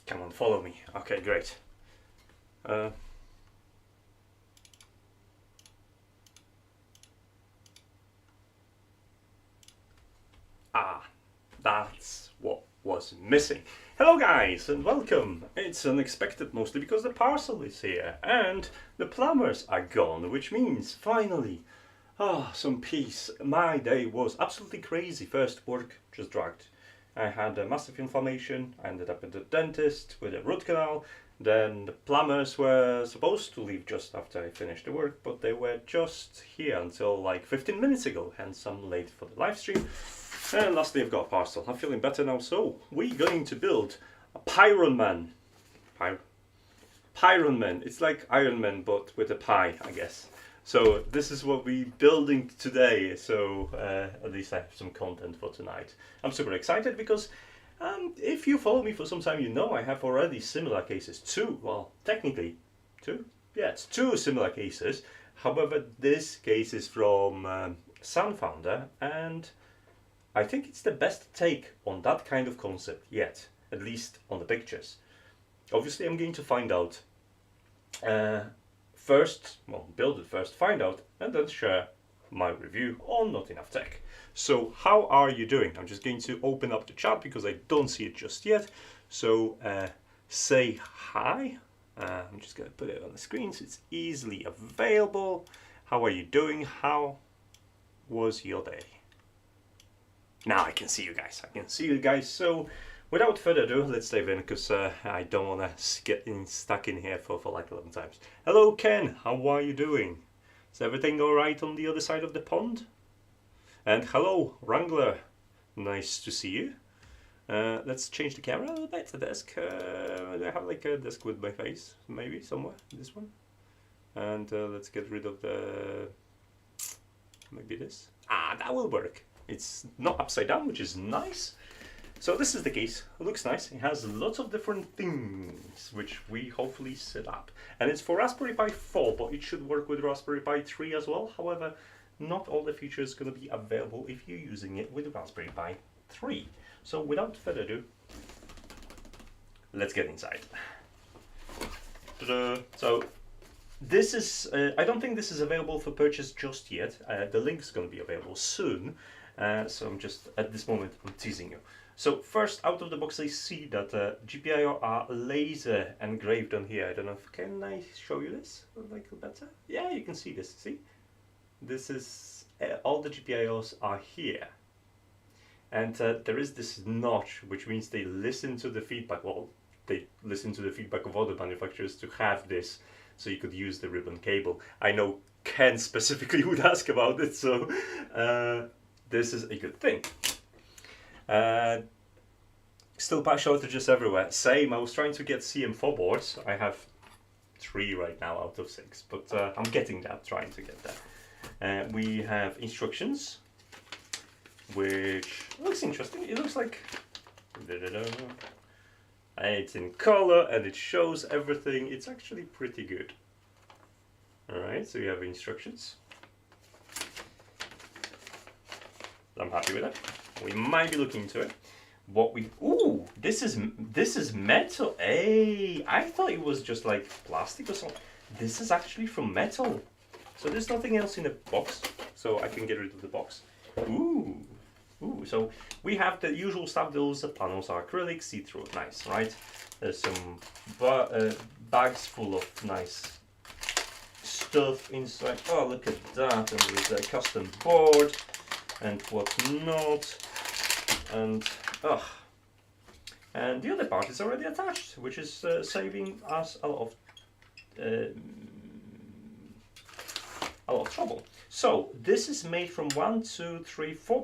Come on, follow me. Okay, great. That's what was missing. Hello guys and welcome. It's unexpected mostly because the parcel is here and the plumbers are gone, which means finally, some peace. My day was absolutely crazy. First work just dragged. I had a massive inflammation. I ended up at the dentist with a root canal. Then the plumbers were supposed to leave just after I finished the work, but they were just here until like 15 minutes ago, hence I'm late for the live stream. And lastly, I've got a parcel. I'm feeling better now, so we're going to build a Pironman. Pironman. It's like Iron Man, but with a pie, I guess. So this is what we're building today. So at least I have some content for tonight. I'm super excited because if you follow me for some time, you know I have already similar cases. Technically two. Yeah, it's two similar cases. However, this case is from SunFounder, and I think it's the best take on that kind of concept yet, at least on the pictures. Obviously, I'm going to find out build it first, find out, and then share my review on NotEnoughTECH. So, how are you doing? I'm just going to open up the chat because I don't see it just yet. So, say hi. I'm just going to put it on the screen so it's easily available. How are you doing? How was your day? Now I can see you guys. So without further ado, let's dive in because I don't want to get stuck in here for like 11 times. Hello Ken, how are you doing? Is everything alright on the other side of the pond? And hello Wrangler, nice to see you. Let's change the camera a little bit. The desk, I have like a desk with my face, maybe somewhere, this one. And let's get rid of maybe this. That will work. It's not upside down, which is nice. So this is the case. It looks nice. It has lots of different things, which we hopefully set up. And it's for Raspberry Pi 4, but it should work with Raspberry Pi 3 as well. However, not all the features are going to be available if you're using it with Raspberry Pi 3. So without further ado, let's get inside. Ta-da! So this is, I don't think this is available for purchase just yet. The link's going to be available soon. So I'm just, at this moment, I'm teasing you. So first, out of the box, I see that GPIO are laser engraved on here. I don't know if, can I show you this a little better? Yeah, you can see this, see? This is, all the GPIOs are here. And there is this notch, which means they listen to the feedback. Well, they listen to the feedback of other manufacturers to have this, so you could use the ribbon cable. I know Ken specifically would ask about it, so this is a good thing. Still part shortages everywhere. Same, I was trying to get CM4 boards. I have 3 right now out of 6, but I'm getting that, trying to get that. We have instructions, which looks interesting. It looks like, it's in color and it shows everything. It's actually pretty good. Alright, so you have instructions. I'm happy with it. We might be looking into it. This is metal. Hey, I thought it was just like plastic or something. This is actually from metal. So there's nothing else in the box, so I can get rid of the box. So we have the usual stuff. Those panels are acrylic, see-through, nice, right? There's some bags full of nice stuff inside. Oh, look at that! And there's a custom board and whatnot. And the other part is already attached, which is saving us a lot of trouble. So this is made from 4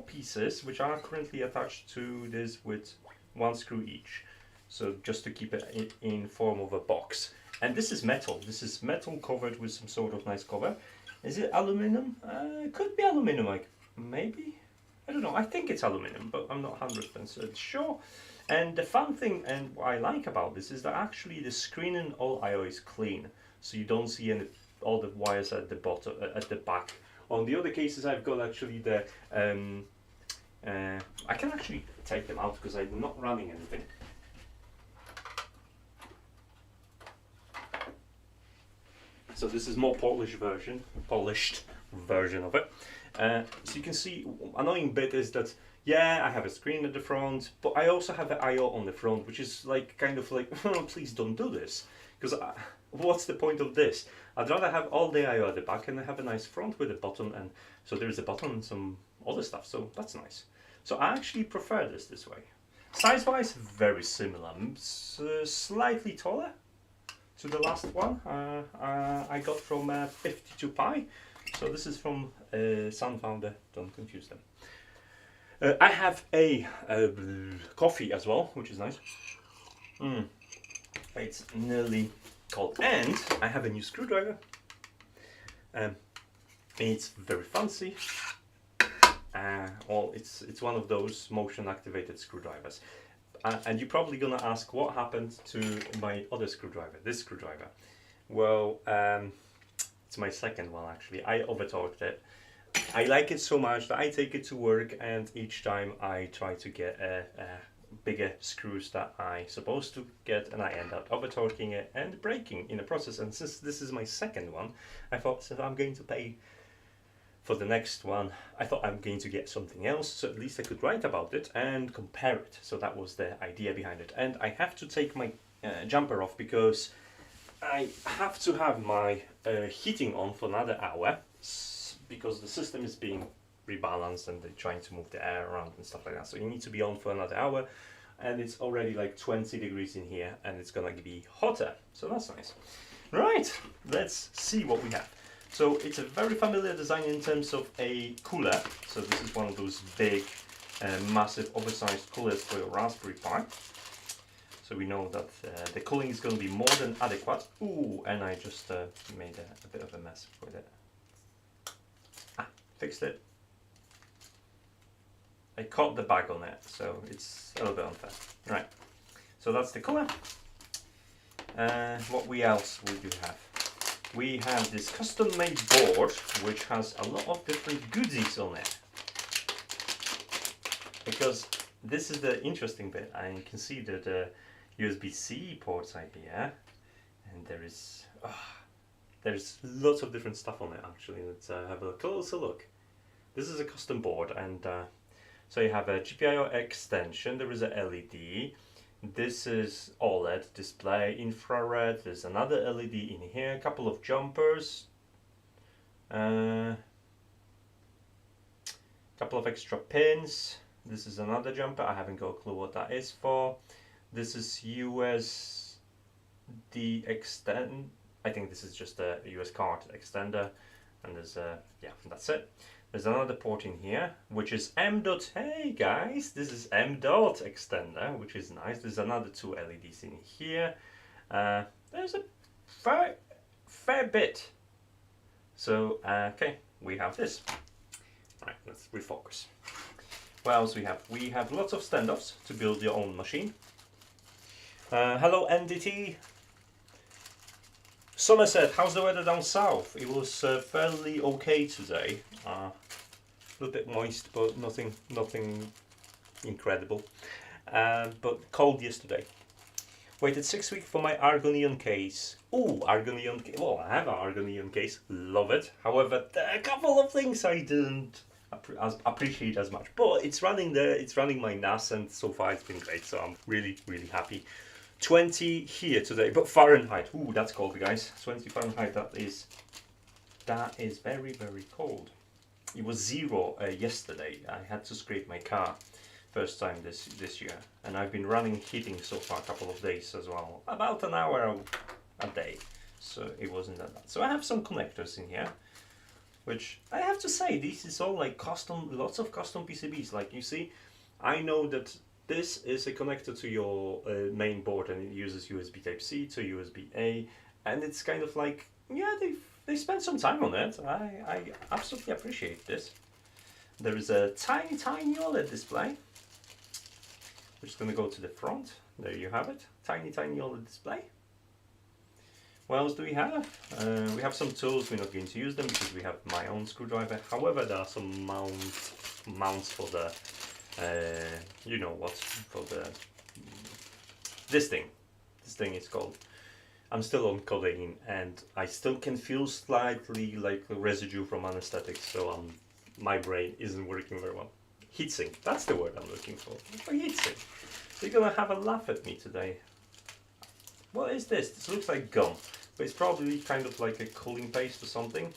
pieces, which are currently attached to this with 1 screw each. So just to keep it in form of a box. And this is metal. This is metal covered with some sort of nice cover. Is it aluminum? It could be aluminum, like maybe. I don't know. I think it's aluminum, but I'm not 100% sure. And the fun thing, and what I like about this, is that actually the screen and all I/O is clean, so you don't see all the wires at the bottom, at the back. On the other cases, I've got actually the. I can actually take them out because I'm not running anything. So this is more polished version of it. So you can see, annoying bit is that, yeah, I have a screen at the front, but I also have an I/O on the front, which is like kind of like, oh, please don't do this, because what's the point of this? I'd rather have all the I/O at the back and have a nice front with a button, and so there's a button and some other stuff, so that's nice. So I actually prefer this way. Size-wise, very similar, slightly taller to the last one I got from 52Pi. So this is from SunFounder, don't confuse them. I have a coffee as well, which is nice. It's nearly cold, and I have a new screwdriver. It's very fancy. Well, it's one of those motion activated screwdrivers. And you're probably gonna ask what happened to my other screwdriver, this screwdriver. Well, it's my second one actually. I overtorqued it. I like it so much that I take it to work, and each time I try to get bigger screws that I supposed to get, and I end up overtorquing it and breaking in the process. And since this is my second one, I thought, since I'm going to pay for the next one, I thought I'm going to get something else, so at least I could write about it and compare it. So that was the idea behind it. And I have to take my jumper off because I have to have my heating on for another hour, because the system is being rebalanced and they're trying to move the air around and stuff like that. So you need to be on for another hour, and it's already like 20 degrees in here, and it's gonna be hotter. So that's nice. Right, let's see what we have. So it's a very familiar design in terms of a cooler. So this is one of those big, massive, oversized coolers for your Raspberry Pi. So we know that the cooling is going to be more than adequate. Ooh, and I just made a bit of a mess with it. Fixed it. I caught the bag on it, so it's a little bit unfair. Right, so that's the cooler. What else we do have? We have this custom-made board, which has a lot of different goodies on it. Because this is the interesting bit, and you can see that the USB-C ports are here, and there's lots of different stuff on it actually. Let's have a closer look. This is a custom board, and so you have a GPIO extension, there is a LED. This is OLED display, infrared, there's another LED in here, a couple of jumpers, couple of extra pins. This is another jumper, I haven't got a clue what that is for. This is USB extend, I think this is just a US card extender, and there's yeah, that's it. There's another port in here, which is hey guys, this is M.dot extender, which is nice. There's another two LEDs in here. There's a fair bit. So, okay, we have this. Right, let's refocus. What else we have? We have lots of standoffs to build your own machine. Hello NDT. Somerset, how's the weather down south? It was fairly okay today. A little bit moist, but nothing incredible. But cold yesterday. Waited 6 weeks for my Argonian case. Oh, Argonian case. Well, I have an Argonian case. Love it. However, there are a couple of things I didn't appreciate as much. But it's running there. It's running my NAS, and so far it's been great. So I'm really happy. 20 here today, but Fahrenheit. Ooh, that's cold, guys. 20 Fahrenheit. That is very cold. It was 0 yesterday. I had to scrape my car first time this year, and I've been running heating so far a couple of days as well, about an hour a day. So it wasn't that bad. So I have some connectors in here, which I have to say, this is all like custom, lots of custom PCBs. Like you see, I know that this is a connector to your main board, and it uses USB Type-C to USB-A, and it's kind of like, yeah, they spent some time on it. I absolutely appreciate this. There is a tiny OLED display, which is going to go to the front. There you have it, tiny OLED display. What else do we have? We have some tools. We're not going to use them because we have my own screwdriver. However, there are some mounts for the you know what, for the this thing is called. I'm still on codeine and I still can feel slightly like a residue from anesthetics, so my brain isn't working very well. Heatsink, that's the word I'm looking for. Heatsink. So you're gonna have a laugh at me today. What is this? This looks like gum, but it's probably kind of like a cooling paste or something.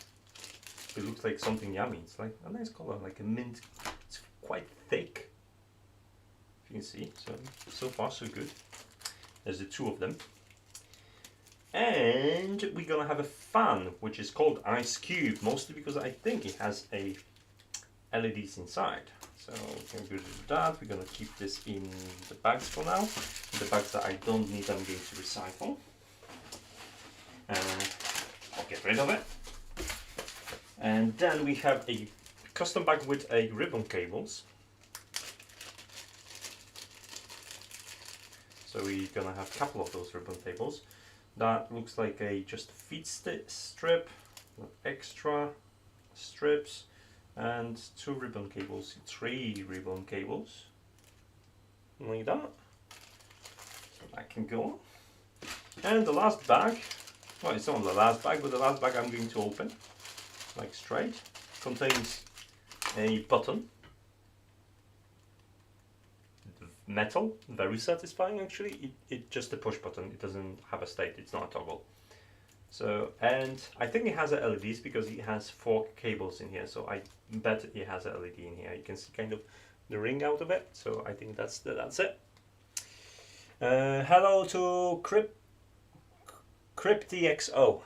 It looks like something yummy. It's like a nice color, like a mint. It's quite thick. If you can see, so far so good. There's the two of them. And we're gonna have a fan, which is called Ice Cube, mostly because I think it has a LEDs inside. So we're gonna do that. We're gonna keep this in the bags for now. The bags that I don't need, I'm going to recycle. I'll get rid of it. And then we have a custom bag with a ribbon cables. So we're gonna have a couple of those ribbon cables. That looks like a just feed strip, extra strips, and 2 ribbon cables, 3 ribbon cables, like that. So that can go on. And the last bag, well, it's not the last bag, but the last bag I'm going to open, like straight, contains a button. Metal, very satisfying actually. It just a push button, it doesn't have a state, it's not a toggle. So, and I think it has a LEDs because it has 4 cables in here, so I bet it has a LED in here. You can see kind of the ring out of it, so I think that's it. Hello to CryptXO.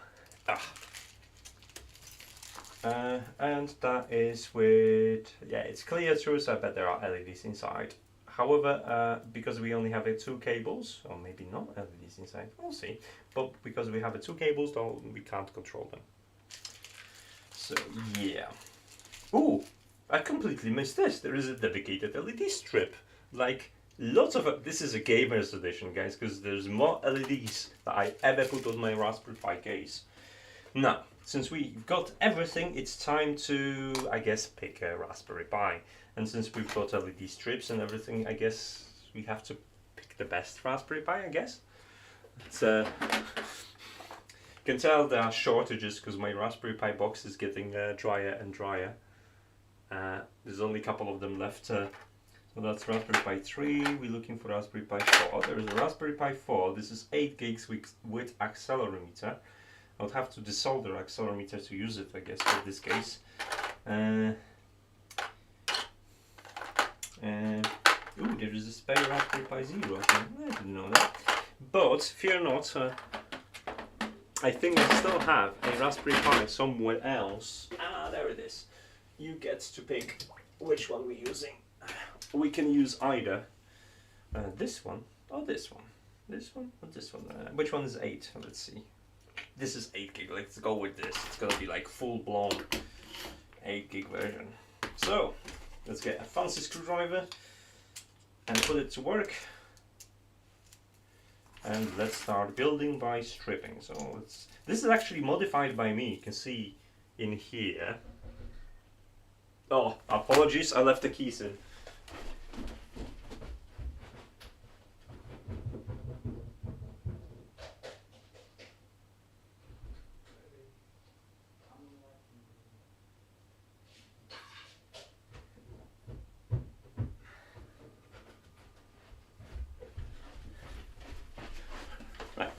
And that is with, yeah, it's clear through, so I bet there are LEDs inside. However, because we only have 2 cables, or maybe not LEDs inside, we'll see. But because we have 2 cables, though, we can't control them. So yeah. Ooh, I completely missed this. There is a dedicated LED strip. Like lots of it. This is a gamer's edition, guys, because there's more LEDs that I ever put on my Raspberry Pi case. Now, since we've got everything, it's time to, I guess, pick a Raspberry Pi. And since we've got LED strips and everything, I guess we have to pick the best Raspberry Pi, I guess. It's, you can tell there are shortages because my Raspberry Pi box is getting drier and drier. There's only a couple of them left. So that's Raspberry Pi 3, we're looking for Raspberry Pi 4. There is a Raspberry Pi 4, this is 8 gigs with accelerometer. I would have to desolder accelerometer to use it, I guess, for this case. Ooh, there is a spare Raspberry Pi Zero. I didn't know that. But fear not, I think I still have a Raspberry Pi somewhere else. There it is. You get to pick which one we're using. We can use either this one or this one. This one or this one. Which one is 8? Let's see. This is 8 gig. Let's go with this. It's gonna be like full-blown 8 gig version. So let's get a fancy screwdriver and put it to work. And let's start building by stripping. So this is actually modified by me. You can see in here. Oh, apologies, I left the keys in.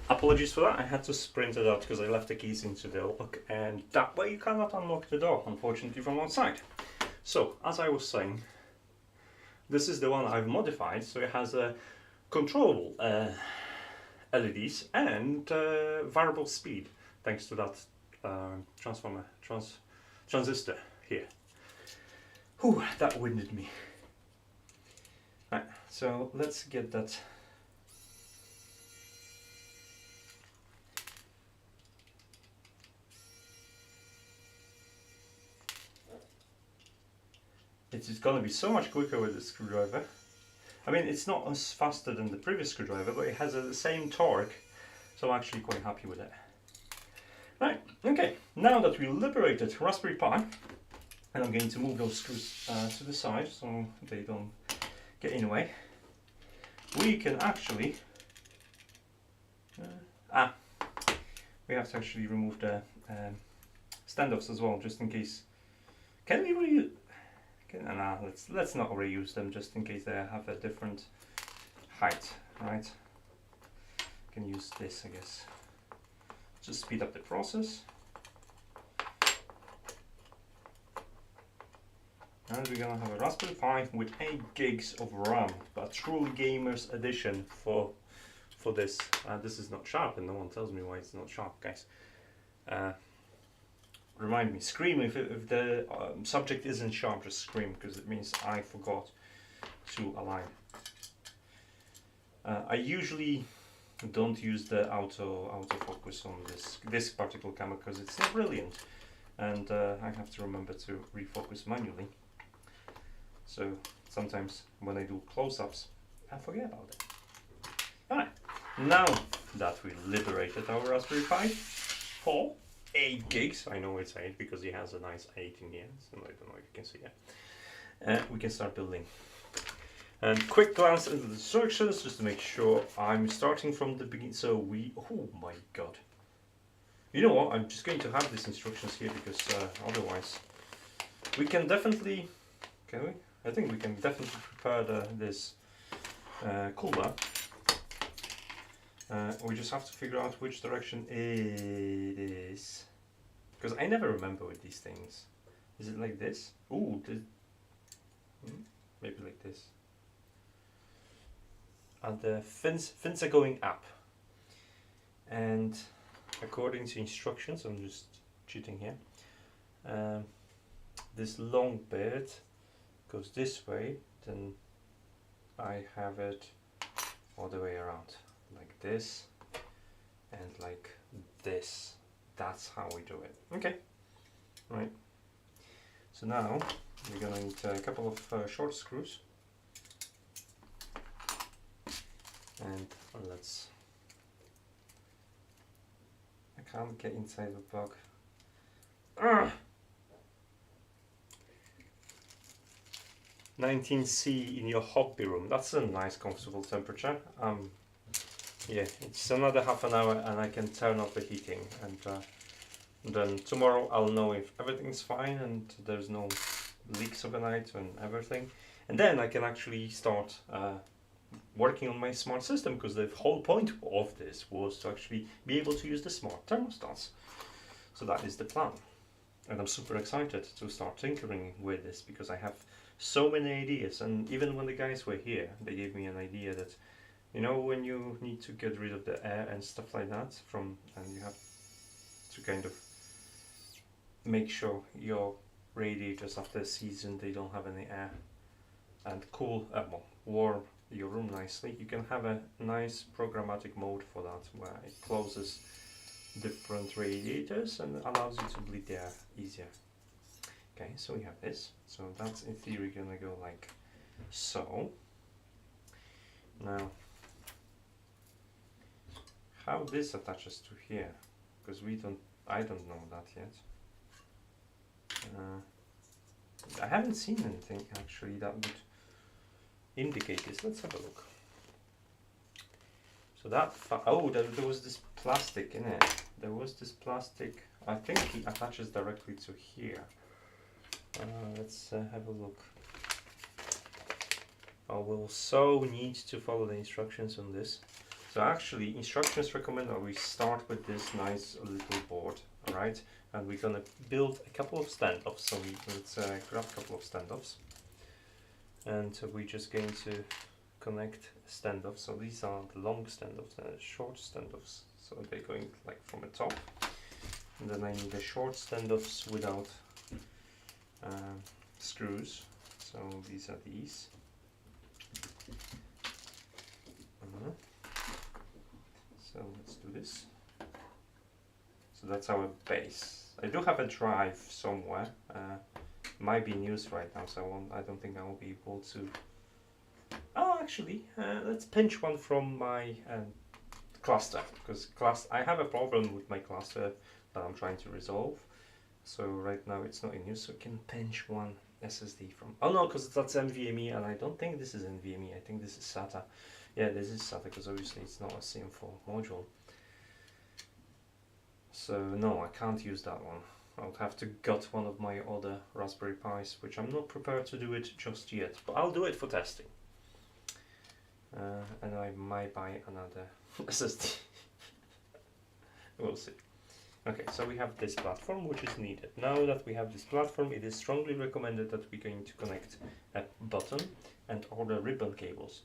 Apologies for that, I had to sprint it out because I left the keys into the lock, and that way you cannot unlock the door, unfortunately, from outside. So, as I was saying, this is the one I've modified, so it has a controllable LEDs and variable speed, thanks to that transistor here. Whew, that winded me. Right, so let's get that. It's going to be so much quicker with the screwdriver. I mean, it's not as faster than the previous screwdriver, but it has the same torque, so I'm actually quite happy with it. Right, okay, now that we liberated Raspberry Pi, and I'm going to move those screws to the side so they don't get in the way, we can actually we have to actually remove the standoffs as well, just in case. Can we reuse? Nah, let's not reuse them, just in case they have a different height, right? Can use this, I guess. Just speed up the process. And we're gonna have a Raspberry Pi with 8 gigs of RAM, but true gamers edition for this. This is not sharp, and no one tells me why it's not sharp, guys. Remind me, scream if the subject isn't sharp, just scream, because it means I forgot to align. I usually don't use the autofocus on this particular camera because it's not brilliant, and I have to remember to refocus manually. So sometimes when I do close-ups, I forget about it. Alright, now that we liberated our Raspberry Pi for 8 gigs, I know it's 8 because he has a nice 8 in the end, and I don't know if you can see it. We can start building. And quick glance into the instructions just to make sure I'm starting from the beginning. So oh my god. You know what, I'm just going to have these instructions here because otherwise we can definitely, can we? I think we can definitely prepare this cooler. We just have to figure out which direction it is. Because I never remember with these things. Is it like this? Ooh, maybe like this. And the fins are going up. And according to instructions, I'm just cheating here. This long bit goes this way, then I have it all the way around. Like this and like this. That's how we do it. Okay, right. So now we're gonna need a couple of short screws, and let's. I can't get inside the plug. 19C in your hobby room. That's a nice, comfortable temperature. Yeah, it's another half an hour and I can turn off the heating, and then tomorrow I'll know if everything's fine and there's no leaks overnight and everything, and then I can actually start working on my smart system, because the whole point of this was to actually be able to use the smart thermostats. So that is the plan, and I'm super excited to start tinkering with this because I have so many ideas. And even when the guys were here, they gave me an idea that, you know, when you need to get rid of the air and stuff like that and you have to kind of make sure your radiators after a season they don't have any air, and cool, warm your room nicely, you can have a nice programmatic mode for that where it closes different radiators and allows you to bleed the air easier. Okay, so we have this. So that's in theory gonna go like so. Now, how this attaches to here, because I don't know that yet. I haven't seen anything actually that would indicate this. Let's have a look. So that, there was this plastic in it. There was this plastic, I think it attaches directly to here. Let's have a look. We'll so need to follow the instructions on this. So actually, instructions recommend that we start with this nice little board, alright? And we're gonna build a couple of standoffs. So let's grab a couple of standoffs. And we're just going to connect standoffs. So these are the long standoffs and the short standoffs. So they're going like from the top. And then I need the short standoffs without screws. So these are these. So let's do this. So that's our base. I do have a drive somewhere. Might be in use right now, so I don't think I will be able to. Oh, actually, let's pinch one from my cluster, because I have a problem with my cluster that I'm trying to resolve. So right now it's not in use, so we can pinch one SSD from. Oh no, because that's NVMe, and I don't think this is NVMe. I think this is SATA. Yeah, this is SATA, because obviously it's not a CM4 module. So no, I can't use that one. I would have to gut one of my other Raspberry Pis, which I'm not prepared to do it just yet, but I'll do it for testing. And I might buy another SSD. We'll see. Okay, so we have this platform which is needed. Now that we have this platform, it is strongly recommended that we're going to connect a button and order ribbon cables.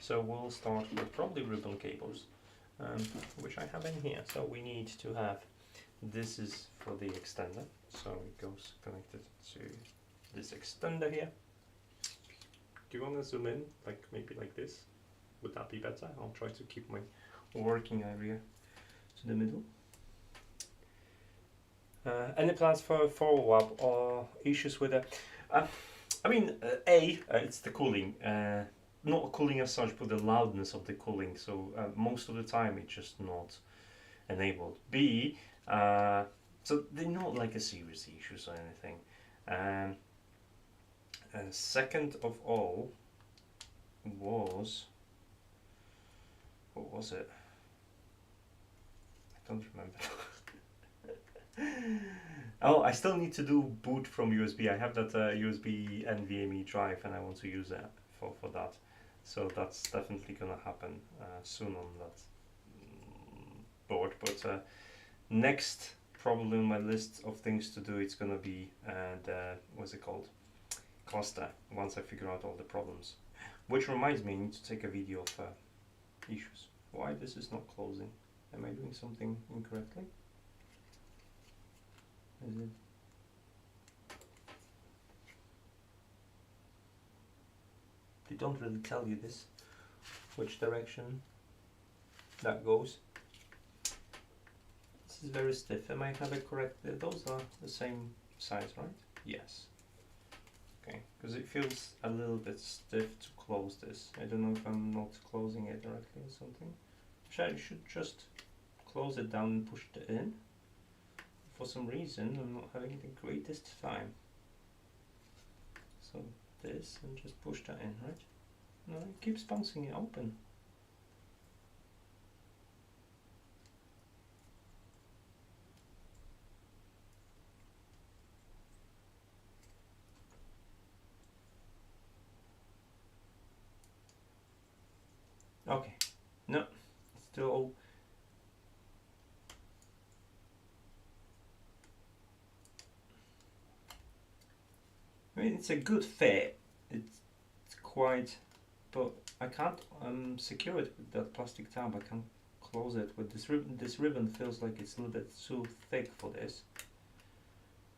So we'll start with probably ribbon cables, which I have in here. So we need to have, this is for the extender, so it goes connected to this extender here. Do you want to zoom in, like maybe like this? Would that be better? I'll try to keep my working area to the middle. Any plans for follow-up or issues with it? I mean, it's the cooling. Not cooling as such, but the loudness of the cooling. So most of the time it's just not enabled. B, so they're not like a serious issues or anything. Second of all was, what was it? I don't remember. Oh, I still need to do boot from USB. I have that USB NVMe drive and I want to use it for that. So that's definitely gonna happen soon on that board. But next, probably on my list of things to do, it's gonna be the, what's it called? Cluster, once I figure out all the problems. Which reminds me, I need to take a video of issues. Why this is not closing? Am I doing something incorrectly? Is it? They don't really tell you this, which direction that goes. This is very stiff. Am I have it correct? Those are the same size, right? Yes. Okay, because it feels a little bit stiff to close this. I don't know if I'm not closing it directly or something. I should just close it down and push it in. For some reason, I'm not having the greatest time. So this, and just push that in, right? No, it keeps bouncing it open. Okay, no, still. I mean, it's a good fit. It's quite, but I can't secure it with that plastic tab. I can't close it with this ribbon. This ribbon feels like it's a little bit too thick for this,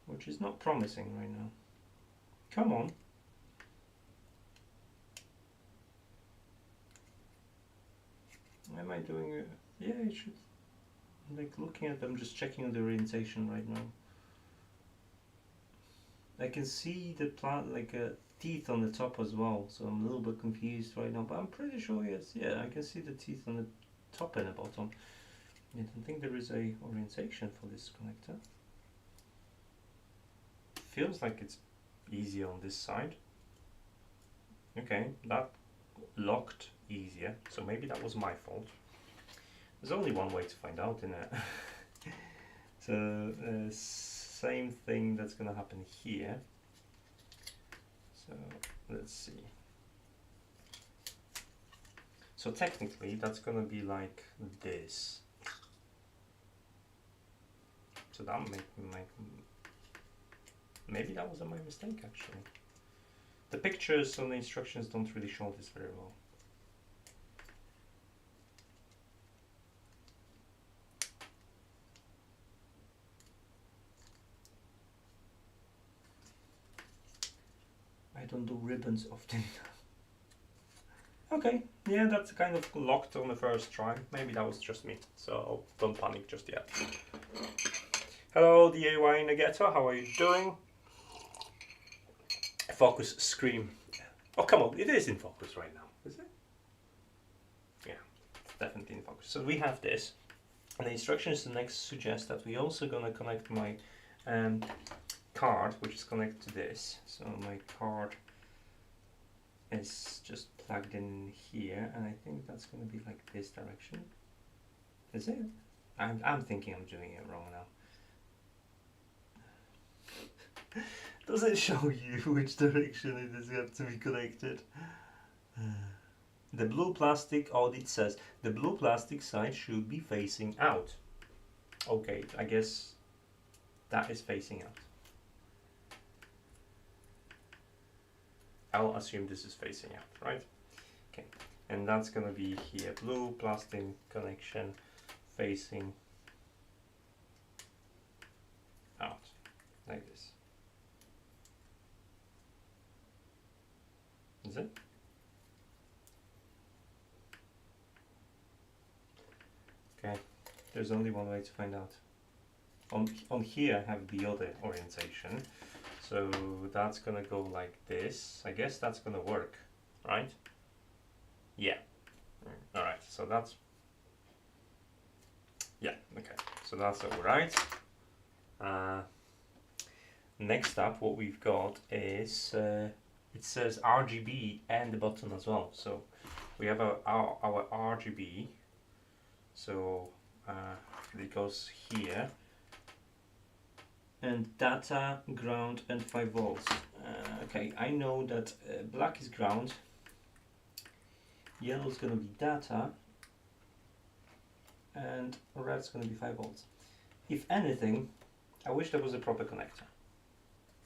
which is not promising right now. Come on. Am I doing it? Yeah, it should. Like looking at them, just checking the orientation right now. I can see the plant like teeth on the top as well, so I'm a little bit confused right now, but I'm pretty sure yes, yeah, I can see the teeth on the top and the bottom. I don't think there is a orientation for this connector. Feels like it's easier on this side. Okay, that locked easier, so maybe that was my fault. There's only one way to find out, isn't it? So same thing that's gonna happen here. So let's see. So technically that's gonna be like this. So that maybe that wasn't my mistake actually. The pictures on the instructions don't really show this very well. I don't do ribbons often. Okay, yeah, that's kind of locked on the first try. Maybe that was just me, so don't panic just yet. Hello, DIY Nagetta, how are you doing? Focus, scream. Oh, come on, it is in focus right now, is it? Yeah, it's definitely in focus. So we have this, and the instructions next suggest that we're also gonna connect my card, which is connected to this. So my card is just plugged in here, and I think that's going to be like this direction. Is it? I'm thinking I'm doing it wrong now. Does it show you which direction it is have to be connected? The blue plastic audit says the blue plastic side should be facing out. Okay, I guess that is facing out. I'll assume this is facing out, right? Okay, and that's gonna be here, blue plastic connection facing out, like this. Is it? Okay, there's only one way to find out. On here I have the other orientation, so that's gonna go like this. I guess that's gonna work, right? Yeah. All right, so that's, yeah, okay, so that's all right. Next up, what we've got is it says RGB and the button as well. So we have our RGB. So it goes here, and data, ground, and 5 volts. Okay, I know that black is ground, yellow is going to be data, and red is going to be 5 volts. If anything, I wish there was a proper connector.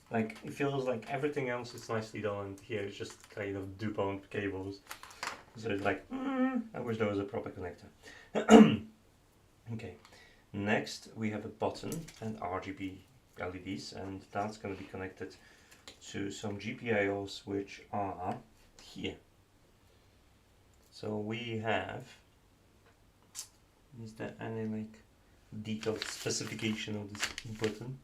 Like, it feels like everything else is nicely done, and here it's just kind of DuPont cables. So it's like, I wish there was a proper connector. Okay, next we have a button and RGB LEDs, and that's going to be connected to some GPIOs which are here. So we have, is there any like detailed specification of this button?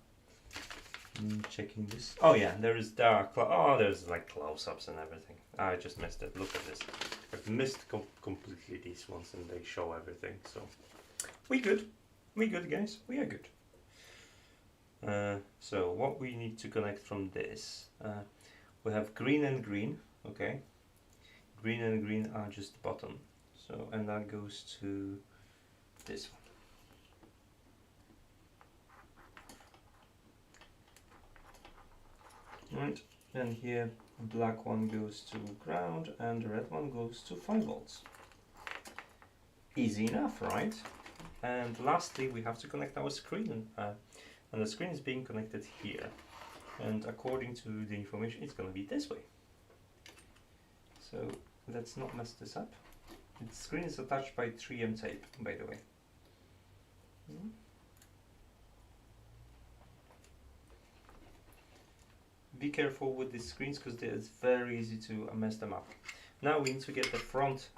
Checking this. Oh yeah, there's like close-ups and everything. I just missed it. Look at this. I've missed completely these ones, and they show everything. So we good. We good, guys. We are good. So what we need to connect from this, we have green and green. Okay, green and green are just the bottom. So, and that goes to this one. Right, and here the black one goes to ground and the red one goes to 5 volts. Easy enough, right? And lastly, we have to connect our screen, and the screen is being connected here. And according to the information, it's going to be this way. So let's not mess this up. The screen is attached by 3M tape, by the way. Be careful with these screens because it's very easy to mess them up. Now we need to get the front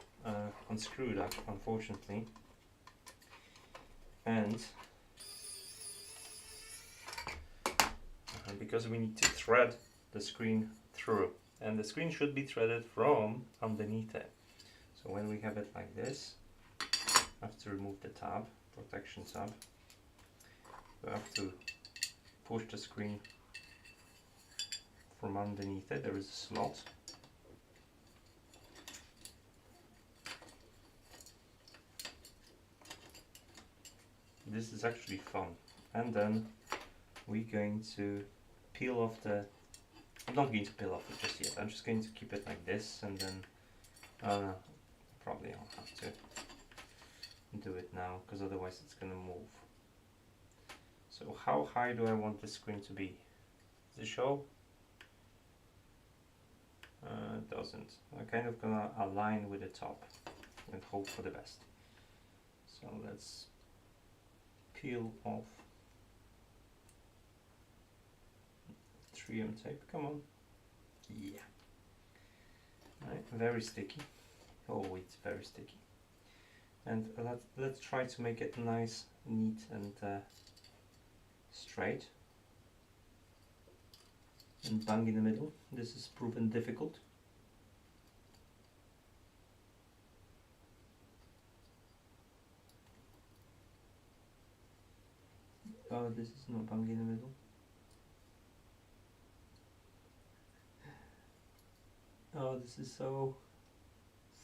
unscrewed up, unfortunately. And because we need to thread the screen through, and the screen should be threaded from underneath it. So when we have it like this, I have to remove the tab, protection tab. We have to push the screen from underneath it. There is a slot. This is actually fun. And then we're going to peel off the, I'm not going to peel off it just yet. I'm just going to keep it like this, and then probably I'll have to do it now because otherwise it's going to move. So how high do I want the screen to be? Does it show? It doesn't. I'm kind of gonna align with the top and hope for the best. So let's peel off 3M tape. Come on. Yeah. Right. Very sticky. Oh, it's very sticky. And let's try to make it nice, neat, and straight. And bang in the middle. This is proven difficult. Oh, this is not bang in the middle. Oh, this is so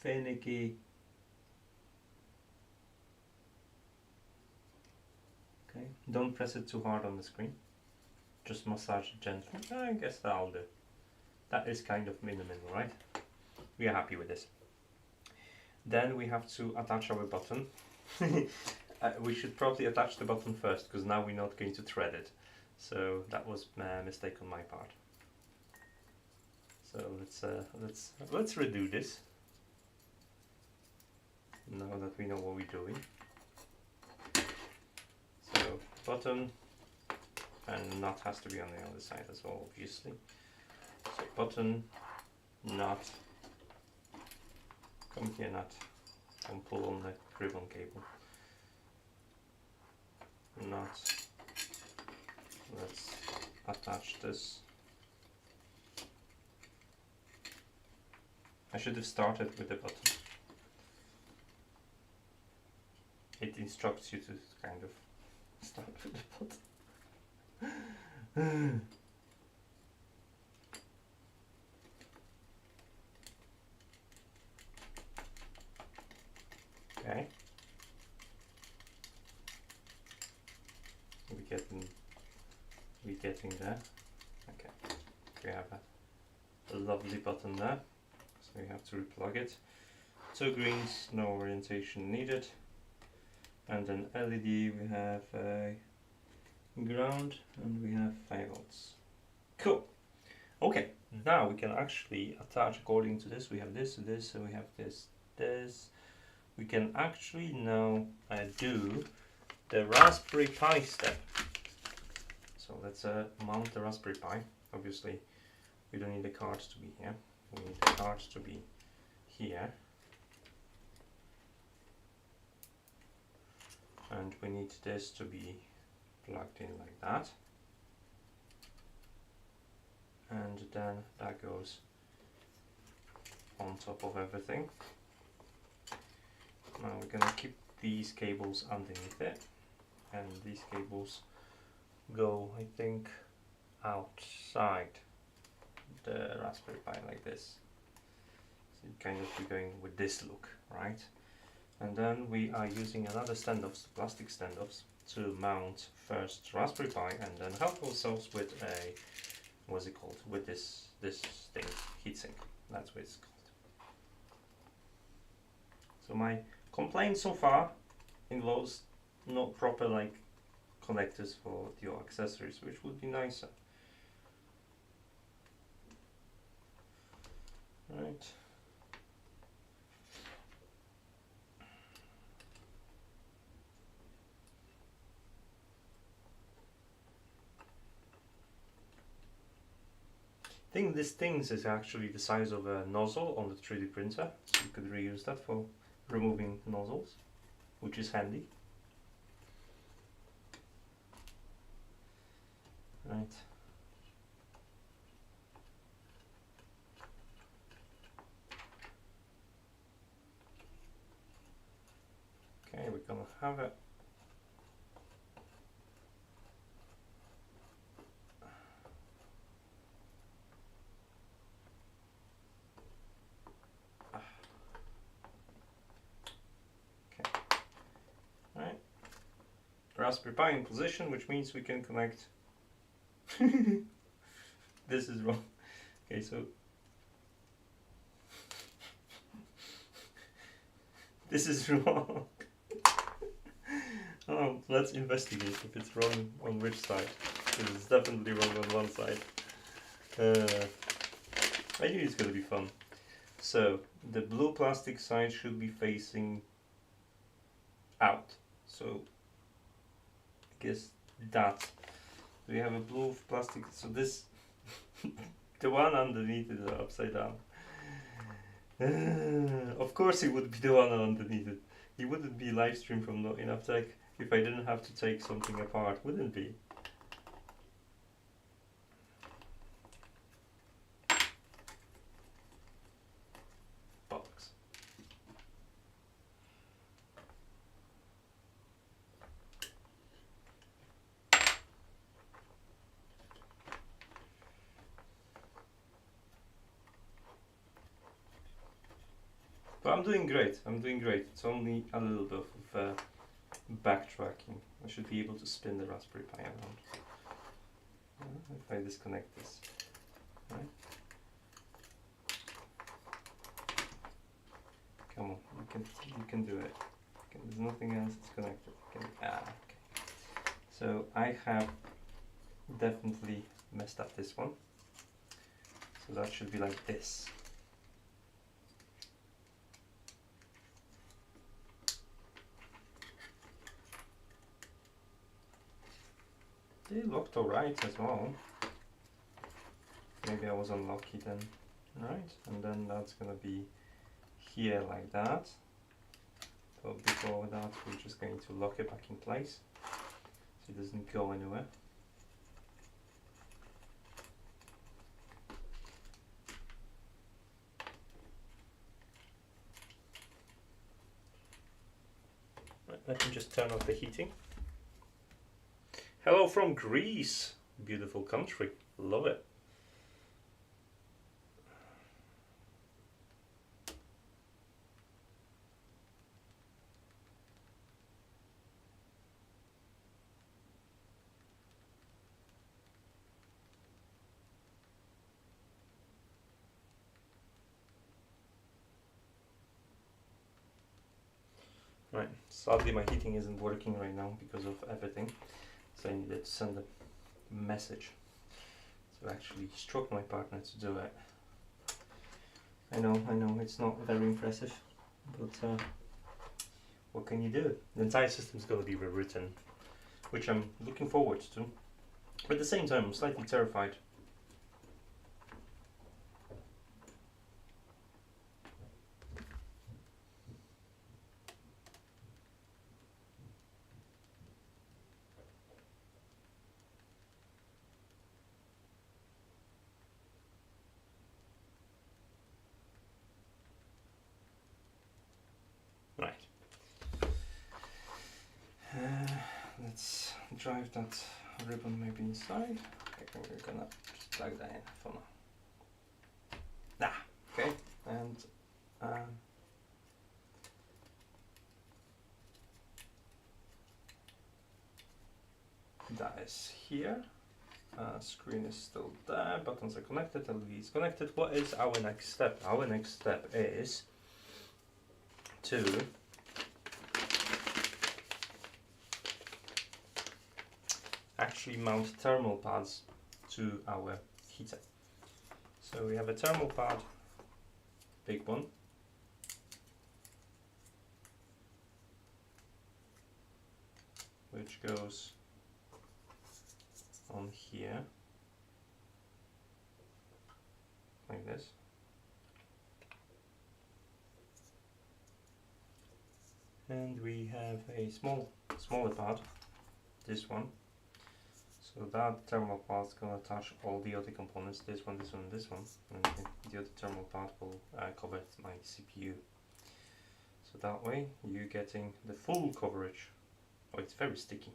finicky. Don't press it too hard on the screen. Just massage it gently. I guess that'll do. That is kind of minimal, right? We are happy with this. Then we have to attach our button. We should probably attach the button first, because now we're not going to thread it. So that was a mistake on my part. So let's redo this. Now that we know what we're doing. So button, and nut has to be on the other side as well, obviously. So button, nut, come here nut, and pull on the ribbon cable. Nut, let's attach this. I should have started with the button. It instructs you to kind of start with the button. Okay. We're getting there. Okay. We have a lovely button there. So we have to replug it. 2 greens, no orientation needed. And then LED, we have ground, and we have 5 volts. Cool. Okay, now we can actually attach according to this. We have this, this, and we have this. We can actually now do the Raspberry Pi step. So let's mount the Raspberry Pi. Obviously, we don't need the card to be here. We need the card to be here. And we need this to be plugged in like that. And then that goes on top of everything. Now we're gonna keep these cables underneath it, and these cables go, I think, outside the Raspberry Pi like this. So you kind of be going with this look, right? And then we are using another standoffs, plastic standoffs, to mount first Raspberry Pi, and then help ourselves with a, what's it called, with this thing, heatsink. That's what it's called. So my complaint so far involves not proper like connectors for your accessories, which would be nicer. Right. I think this thing is actually the size of a nozzle on the 3D printer, so you could reuse that for removing nozzles, which is handy. Right. Okay, we're gonna have it. Raspberry Pi in position, which means we can connect. This is wrong. Okay, so this is wrong. Oh, let's investigate if it's wrong on which side. Because it's definitely wrong on one side. I knew it's gonna be fun. So the blue plastic side should be facing out. So I guess that. We have a blue plastic, so this, the one underneath is upside down. Of course it would be the one underneath it. It wouldn't be live stream from NotEnoughTECH if I didn't have to take something apart, wouldn't it? Box. But I'm doing great. It's only a little bit of backtracking. I should be able to spin the Raspberry Pi around. If I disconnect this, right? Come on, you can do it. There's nothing else that's connected. Okay. So I have definitely messed up this one. So that should be like this. They looked alright as well. Maybe I was unlucky then. Right, and then that's gonna be here like that. But before that, we're just going to lock it back in place so it doesn't go anywhere. Right, let me just turn off the heating. Hello from Greece, beautiful country, love it. Right, sadly my heating isn't working right now because of everything, so I needed to send a message to actually instruct my partner to do it. I know, it's not very impressive, but what can you do? The entire system is going to be rewritten, which I'm looking forward to, but at the same time I'm slightly terrified. Right. Let's drive that ribbon maybe inside. I think we're gonna just plug that in for now. Okay, and that is here. Screen is still there, buttons are connected, LED is connected. What is our next step? Our next step is to actually mount thermal pads to our heater. So we have a thermal pad, big one, which goes on here like this. And we have a smaller pad, this one. So that thermal pad is going to touch all the other components, this one, this one, this one, and the other thermal pad will cover my CPU. So that way you're getting the full coverage. Oh, it's very sticky.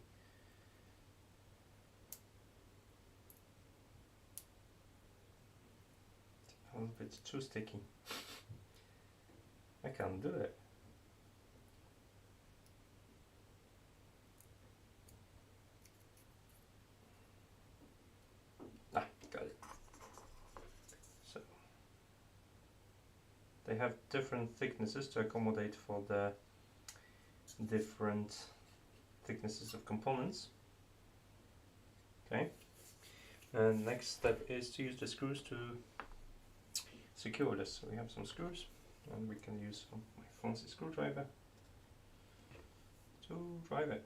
A little bit too sticky. I can't do it. Got it. So they have different thicknesses to accommodate for the different thicknesses of components. Okay. And next step is to use the screws to secure this. So we have some screws, and we can use my fancy screwdriver to drive it.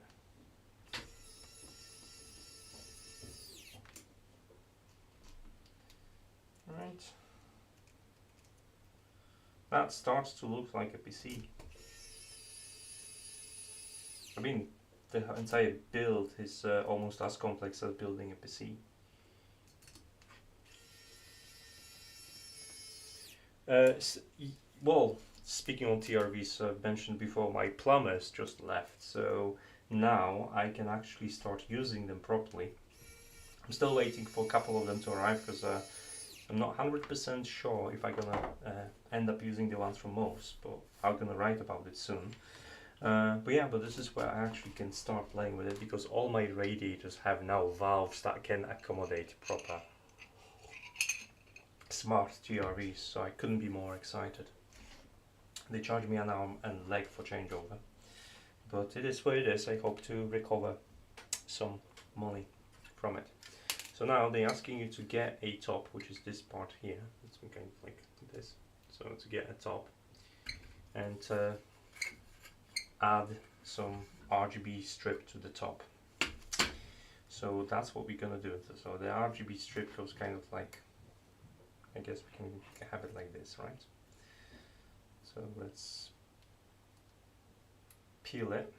Right. That starts to look like a PC. I mean, the entire build is almost as complex as building a PC. Well, speaking on TRVs, I've mentioned before, my plumbers just left, so now I can actually start using them properly. I'm still waiting for a couple of them to arrive because I'm not 100% sure if I'm gonna end up using the ones from Moss, but I'm gonna write about it soon. But yeah, but this is where I actually can start playing with it, because all my radiators have now valves that can accommodate proper smart TRVs, so I couldn't be more excited. They charge me an arm and leg for changeover, but it is what it is. I hope to recover some money from it. So now they're asking you to get a top, which is this part here. It's kind of like this. So to get a top and add some RGB strip to the top. So that's what we're gonna do. So the RGB strip goes kind of like, I guess we can have it like this, right? So let's peel it.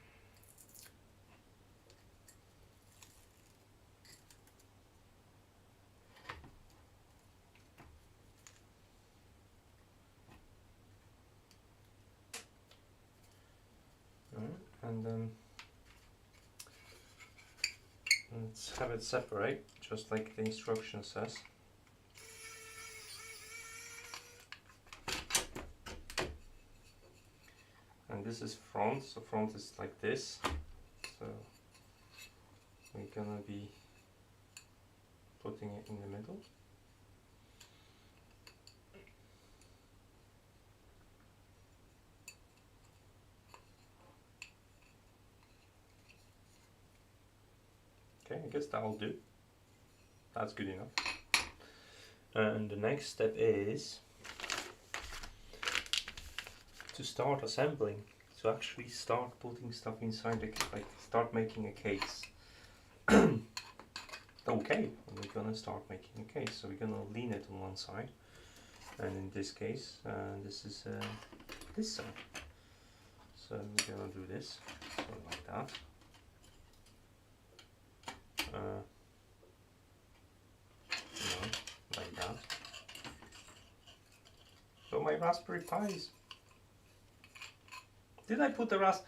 And then let's have it separate, just like the instruction says. And this is front, so front is like this. So we're gonna be putting it in the middle. Okay, I guess that'll do. That's good enough. And the next step is to start assembling, to actually start putting stuff inside the, like start making a case. Okay, we're gonna start making a case. So we're gonna lean it on one side, and in this case, this is this side. So we're gonna do this, so like that. Like that. So my Raspberry Pis. Did I put the What?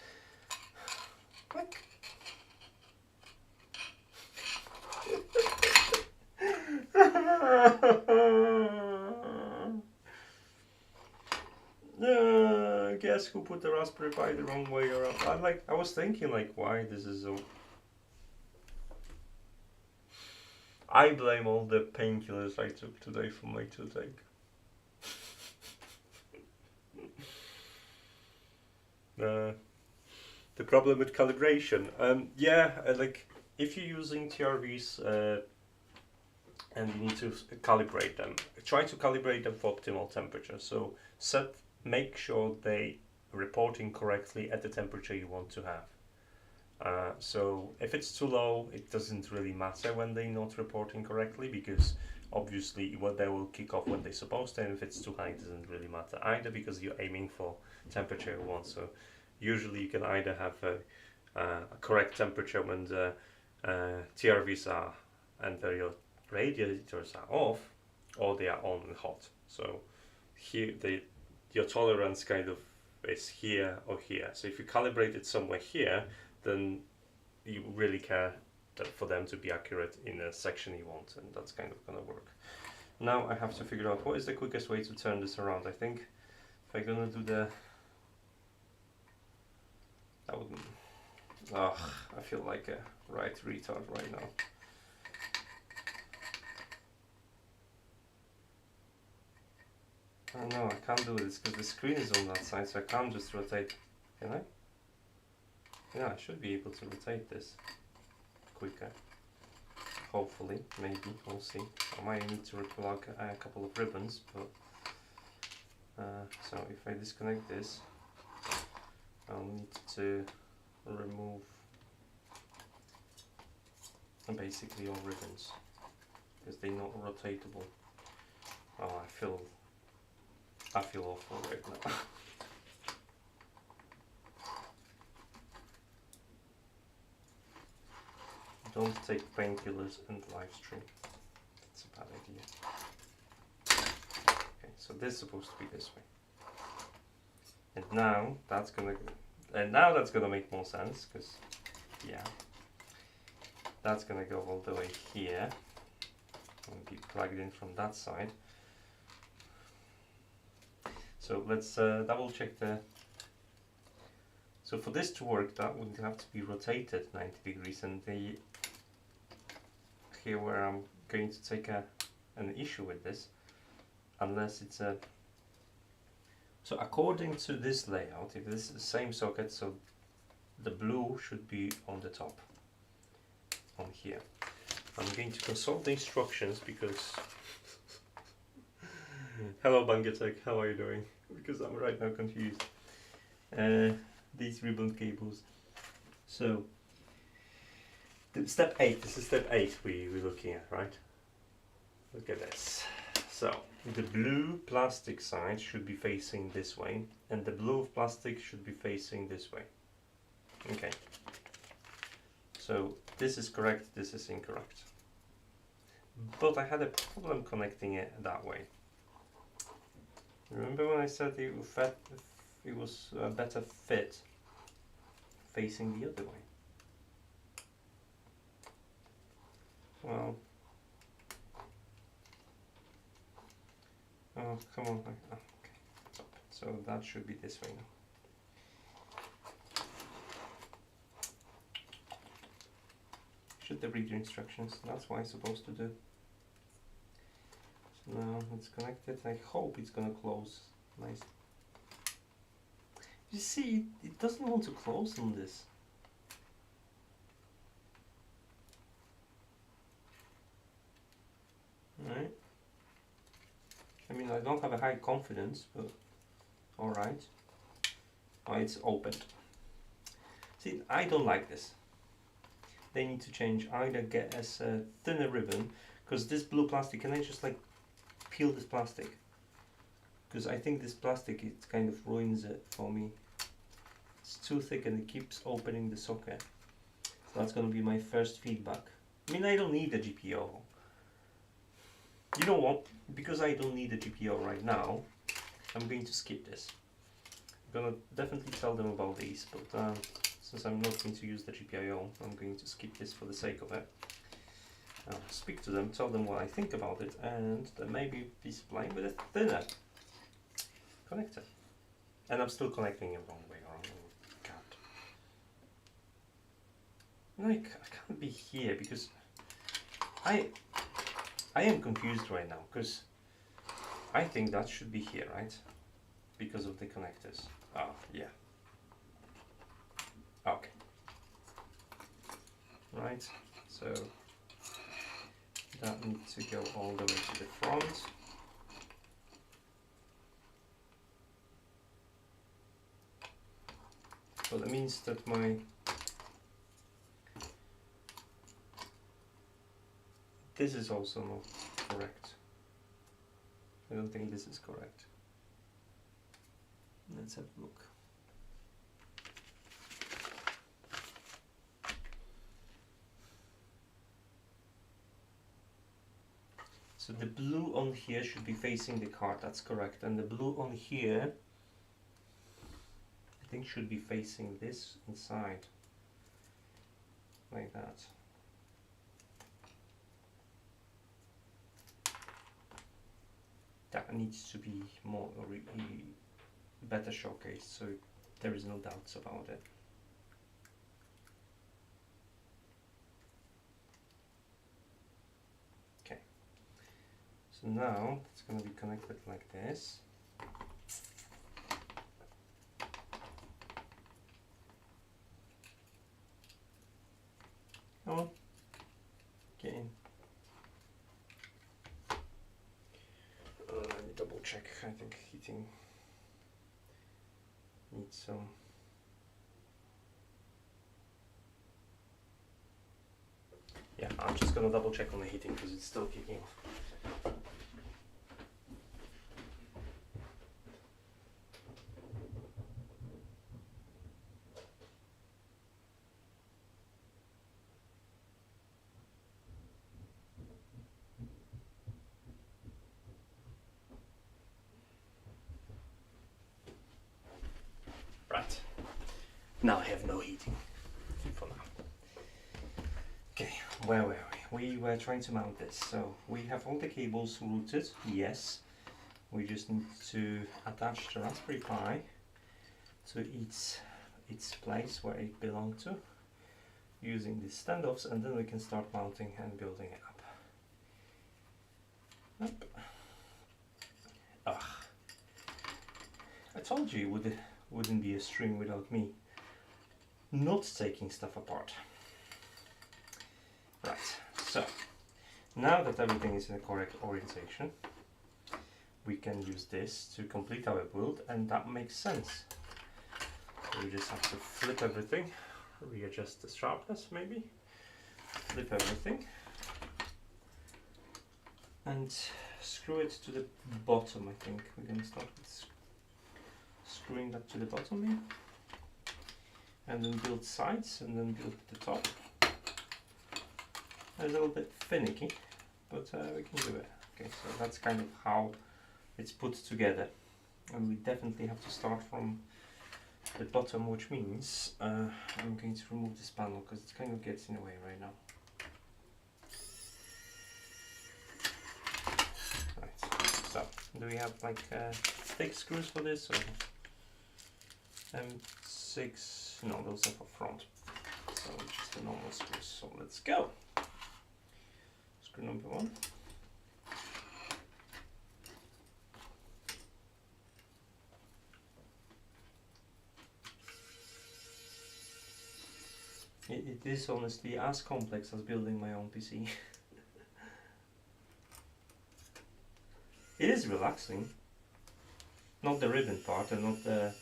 Guess who put the Raspberry Pi the wrong way around? I was thinking like, why this is so. I blame all the painkillers I took today for my toothache. The problem with calibration. Like if you're using TRVs and you need to calibrate them, try to calibrate them for optimal temperature. So make sure they reporting correctly at the temperature you want to have. So if it's too low, it doesn't really matter when they're not reporting correctly, because obviously they will kick off when they're supposed to, and if it's too high, it doesn't really matter either, because you're aiming for temperature you want. So usually you can either have a correct temperature when the TRVs are and your radiators are off, or they are on and hot. So here your tolerance kind of is here or here. So if you calibrate it somewhere here, then you really care for them to be accurate in a section you want, and that's kind of gonna work. Now I have to figure out what is the quickest way to turn this around. I think if I'm gonna do I feel like a right retard right now. Oh no, I can't do this because the screen is on that side, so I can't just rotate. Can I? Yeah, I should be able to rotate this quicker. Hopefully, maybe, we'll see. I might need to replug a couple of ribbons, but so if I disconnect this, I'll need to remove basically all ribbons, because they're not rotatable. Oh, I feel awful right now. Don't take painkillers and live stream. That's a bad idea. Okay, so this is supposed to be this way. And now that's gonna make more sense, because yeah, that's gonna go all the way here and be plugged in from that side. So let's double check the So for this to work, that would have to be rotated 90 degrees, and here where I'm going to take an issue with this, unless it's a... So according to this layout, if this is the same socket, so the blue should be on the top, on here. I'm going to consult the instructions because... Hello Bangatech, how are you doing? Because I'm right now confused. These ribbon cables. So, step 8, this is step 8 we're looking at, right? Look at this. So, the blue plastic side should be facing this way, and the blue plastic should be facing this way. Okay. So, this is correct, this is incorrect. But I had a problem connecting it that way. Remember when I said it was a better fit facing the other way? Well, oh come on, oh, okay. So that should be this way now. Should they read your instructions? That's what I'm supposed to do. So now it's connected. I hope it's gonna close. Nice. You see, it doesn't want to close on this. Right. I mean, I don't have a high confidence, but alright. Oh, it's opened. See, I don't like this. They need to change, either get us a thinner ribbon, because this blue plastic, can I just like peel this plastic? Because I think this plastic, it kind of ruins it for me. It's too thick and it keeps opening the socket. So that's going to be my first feedback. I mean, I don't need a GPO. You know what? Because I don't need a GPO right now, I'm going to skip this. I'm going to definitely tell them about these, but since I'm not going to use the GPIO, I'm going to skip this for the sake of it. I'll speak to them, tell them what I think about it, and then maybe be supplying with a thinner connector. And I'm still connecting it wrong way around. No, I can't be here because I am confused right now, because I think that should be here, right? Because of the connectors. Oh, yeah. Okay. Right, so that needs to go all the way to the front. So that means that this is also not correct. I don't think this is correct. Let's have a look. So the blue on here should be facing the card, that's correct. And the blue on here, I think should be facing this inside. Like that. That needs to be more better showcased, so there is no doubts about it. Okay, so now it's going to be connected like this. Come on, get in. Let me double check. I think heating needs some. Yeah, I'm just gonna double check on the heating because it's still kicking off. Right, now I have no heating for now. Okay, where were we? We were trying to mount this. So we have all the cables routed, yes. We just need to attach the Raspberry Pi to its its place where it belonged to, using these standoffs, and then we can start mounting and building it up. Ugh. I told you it wouldn't be a stream without me not taking stuff apart. Right, so now that everything is in the correct orientation, we can use this to complete our build, and that makes sense. We just have to flip everything, readjust the sharpness maybe, flip everything, and screw it to the bottom. I think we're going to start with screwing that to the bottom here, and then build sides, and then build the top. It's a little bit finicky, but we can do it. Okay, so that's kind of how it's put together, and we definitely have to start from the bottom, which means I'm going to remove this panel because it kind of gets in the way right now. Right, so do we have like thick screws for this, or M6? No, those are for front, so just the normal screws. So let's go. Screw number 1. It is honestly as complex as building my own PC. It is relaxing. Not the ribbon part, and not the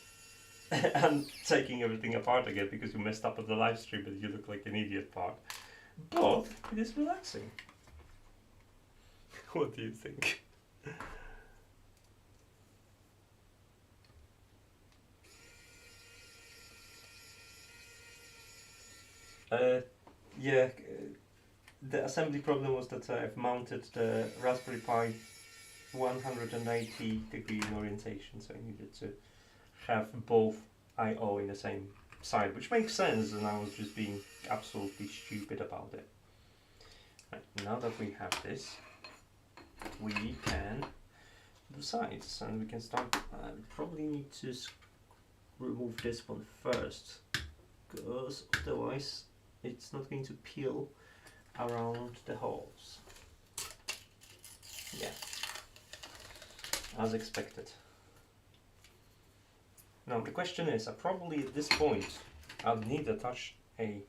and taking everything apart again because you messed up at the live stream and you look like an idiot part. But it is relaxing. What do you think? Yeah, the assembly problem was that I've mounted the Raspberry Pi 180 degree in orientation, so I needed to have both I/O in the same side, which makes sense, and I was just being absolutely stupid about it. Right, now that we have this, we can do sides, and we can start. I probably need to remove this one first, because otherwise it's not going to peel around the holes. Yeah, as expected. Now the question is, I probably at this point I'll need to touch a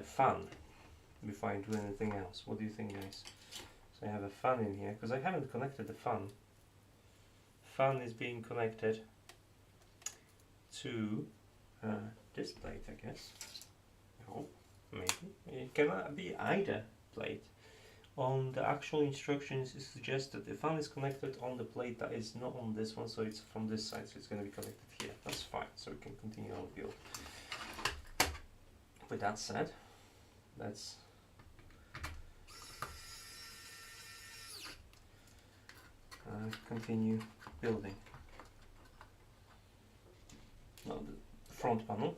fan before I do anything else. What do you think, guys? So I have a fan in here because I haven't connected the fan. Fan is being connected to this plate, I guess. I hope, maybe. It cannot be either plate. On the actual instructions it suggests that the fan is connected on the plate that is not on this one, so it's from this side, so it's going to be connected here. That's fine, so we can continue our build. With that said, let's continue building. Now the front panel.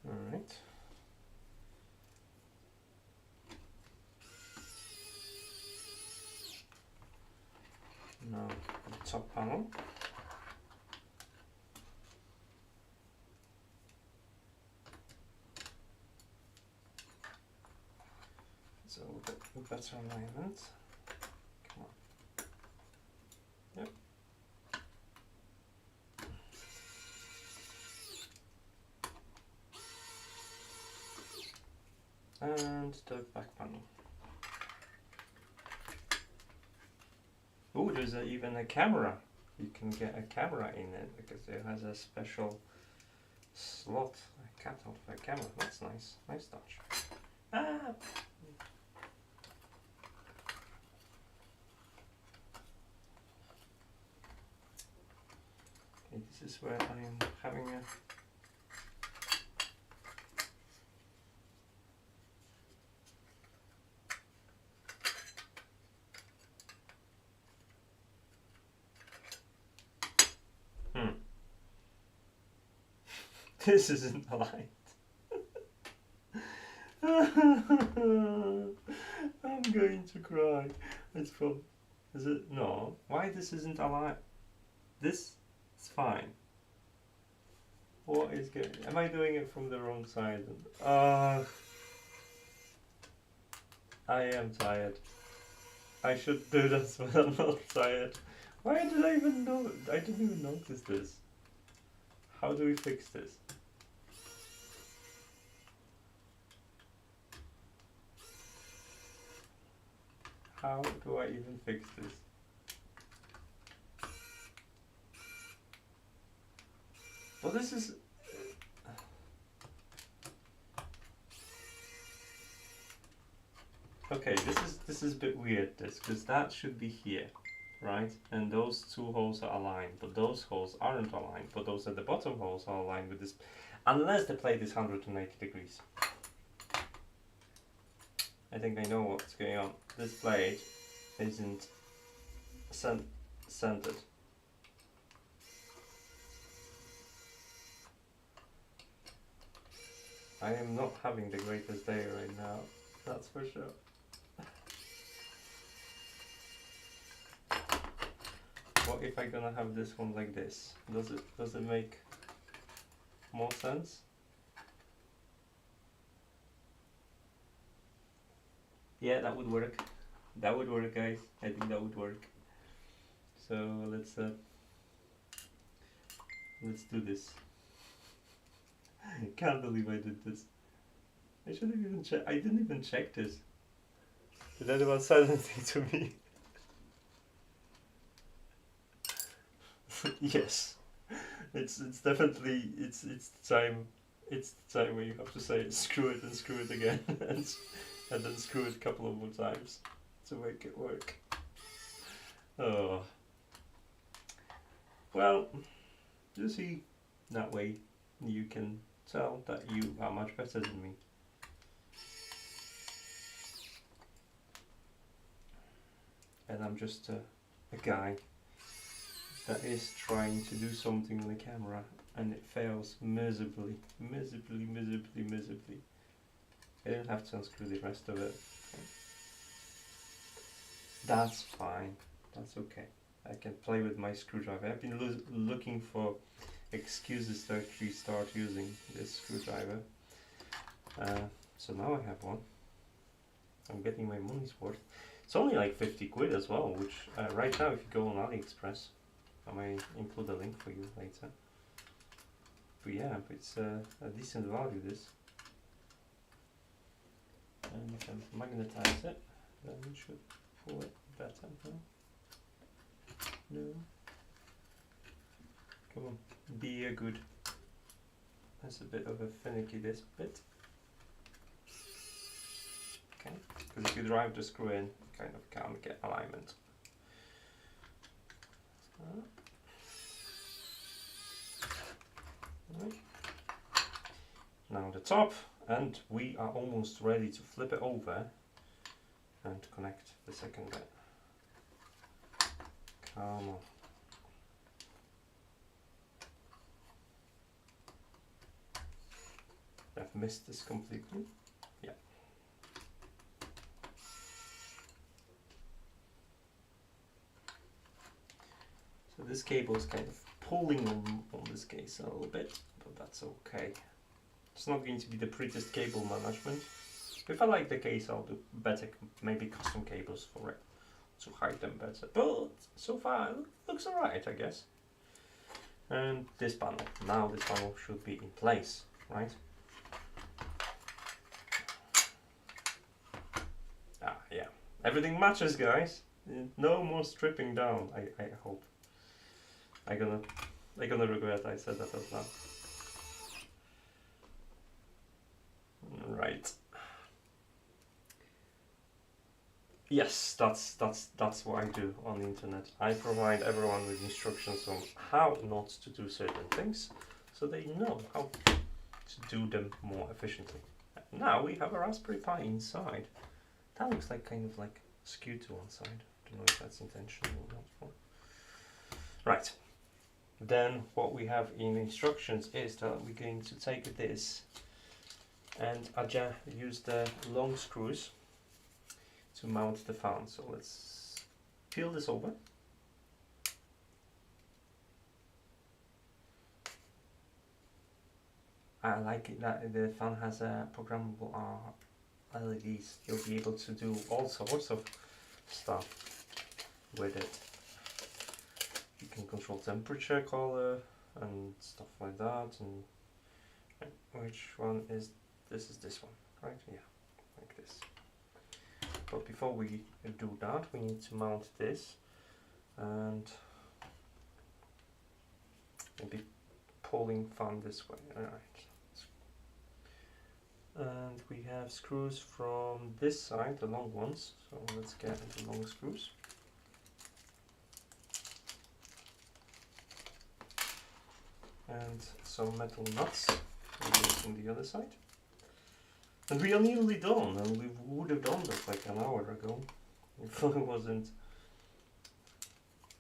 Alright. Now the top panel. So a better alignment. Come on. Yep. And the back panel. Oh, there's even a camera. You can get a camera in it because it has a special slot, a cutout for a camera. That's nice. Nice touch. Ah! Okay, this is where I am having a... This isn't aligned. I'm going to cry. It's fun. Is it? No. Why this isn't aligned? This is fine. What is going? Am I doing it from the wrong side? I am tired. I should do this when I'm not tired. Why did I even know? I didn't even notice this. How do we fix this? How do I even fix this? Well, this is... Okay, this is a bit weird, this, because that should be here, right? And those two holes are aligned, but those holes aren't aligned, but those at the bottom holes are aligned with this, unless the plate is 180 degrees. I think I know what's going on. This plate isn't centered. I am not having the greatest day right now, that's for sure. What if I'm gonna have this one like this? Does it make more sense? Yeah, that would work. That would work, guys. I think that would work. So let's do this. I can't believe I did this. I should have even checked. I didn't even check this. Did anyone say anything to me? Yes. It's definitely it's time. It's the time where you have to say screw it and screw it again and then screw it a couple of more times to make it work. Oh. Well, you see, that way you can tell that you are much better than me. And I'm just a guy that is trying to do something on the camera and it fails miserably. I didn't have to unscrew the rest of it. That's fine, that's okay. I can play with my screwdriver. I've been looking for excuses to actually start using this screwdriver. So now I have one. I'm getting my money's worth. It's only like 50 quid as well, which right now if you go on AliExpress, I may include a link for you later. But yeah, it's a decent value, this. And you can magnetize it, then you should pull it better. No? Come on, be a good. That's a bit of a finicky, this bit. Okay, because if you drive the screw in, you kind of can't get alignment. Right. Now the top, and we are almost ready to flip it over and connect the second bit. Come on. I've missed this completely. Yeah. So this cable is kind of pulling on this case a little bit, but that's okay. It's not going to be the prettiest cable management. If I like the case, I'll do better, maybe custom cables for it to hide them better. But so far, it looks alright, I guess. And this panel. Now this panel should be in place, right? Ah, yeah. Everything matches, guys. No more stripping down, I hope. I'm gonna regret I said that out loud. Right. Yes, that's what I do on the internet. I provide everyone with instructions on how not to do certain things, so they know how to do them more efficiently. Now we have a Raspberry Pi inside. That looks like kind of like skewed to one side. I don't know if that's intentional or not. Right. Then what we have in instructions is that we're going to take this and Arya use the long screws to mount the fan. So let's peel this over. I like it that the fan has a programmable LEDs. You'll be able to do all sorts of stuff with it. You can control temperature, color, and stuff like that. And which one is this? Is this one, right? Yeah, like this. But before we do that, we need to mount this and maybe pulling fan this way. All right. And we have screws from this side, the long ones. So let's get the long screws. And some metal nuts on the other side. And we are nearly done, and we would have done that like an hour ago if I wasn't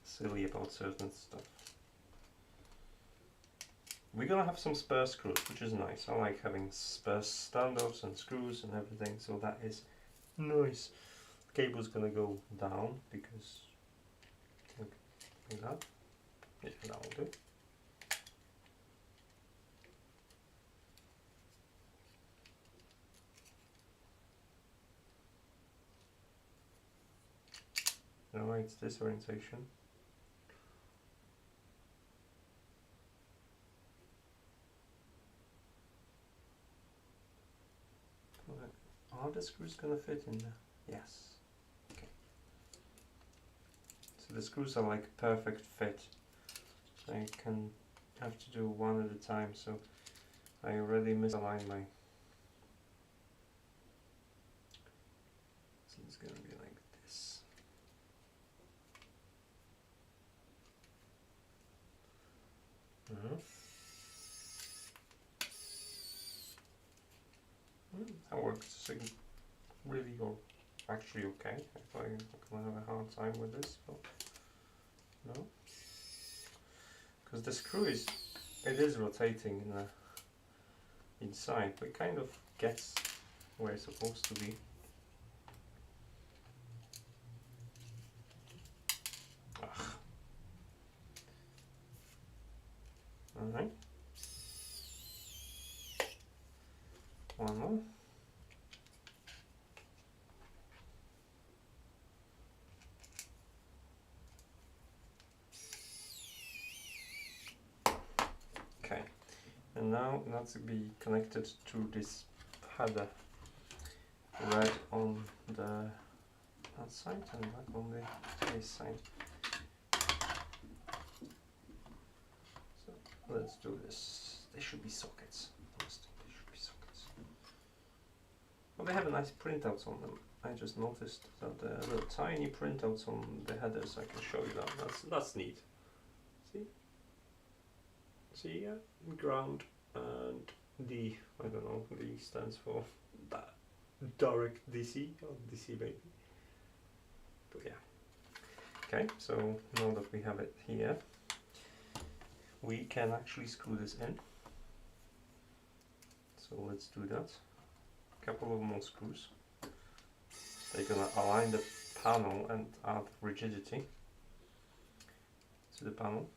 silly about certain stuff. We're gonna have some spare screws, which is nice. I like having spare standoffs and screws and everything, so that is nice. The cable's gonna go down because like that. Yeah, that will do. Now it's this orientation. Are the screws gonna fit in there? Yes. Okay. So the screws are like perfect fit. I can have to do one at a time, so I already misaligned my. So it's gonna be like this. That works really or actually okay. If I'm gonna have a hard time with this, but no, because the screw is rotating in the inside, but it kind of gets where it's supposed to be. Alright. One more. Okay, and now that's to be connected to this header, red on the that side and black on the this side. So let's do this. They should be sockets. They should be sockets. Well, they have a nice printouts on them. I just noticed that there are little tiny printouts on the headers. I can show you that. That's neat. See, yeah, ground and D. I don't know. D stands for that direct DC or DC baby. But yeah. Okay, so now that we have it here, we can actually screw this in. So let's do that. A couple of more screws. They're gonna align the panel and add rigidity to the panel.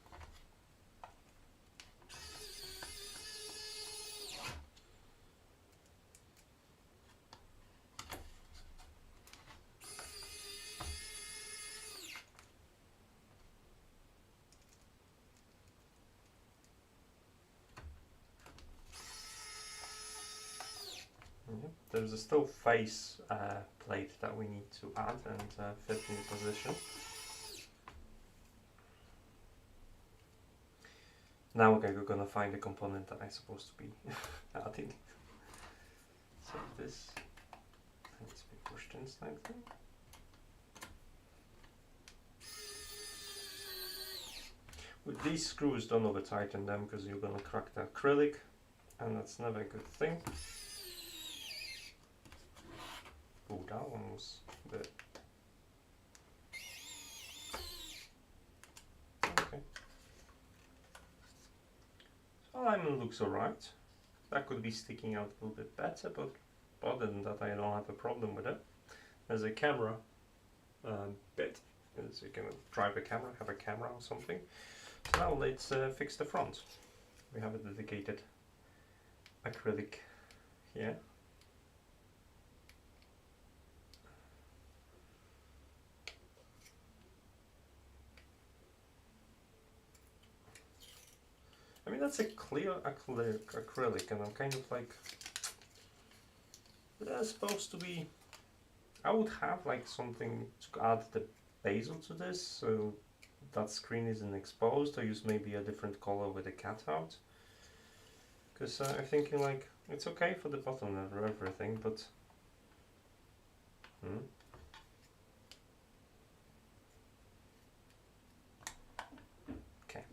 There's a still face plate that we need to add and fit in the position. Now we're gonna find the component that I'm supposed to be adding. So this needs to be pushed in slightly. With these screws, don't over tighten them because you're gonna crack the acrylic, and that's never a good thing. Oh, that one was a bit. Okay. So alignment looks alright. That could be sticking out a little bit better, but other than that, I don't have a problem with it. There's a camera bit, so you can drive a camera, have a camera or something. So now let's fix the front. We have a dedicated acrylic here. I mean, that's a clear acrylic, and I'm kind of like, that's supposed to be, I would have like something to add the bezel to this, so that screen isn't exposed, or use maybe a different color with a cutout. Because I'm thinking like, it's okay for the bottom and everything, but okay.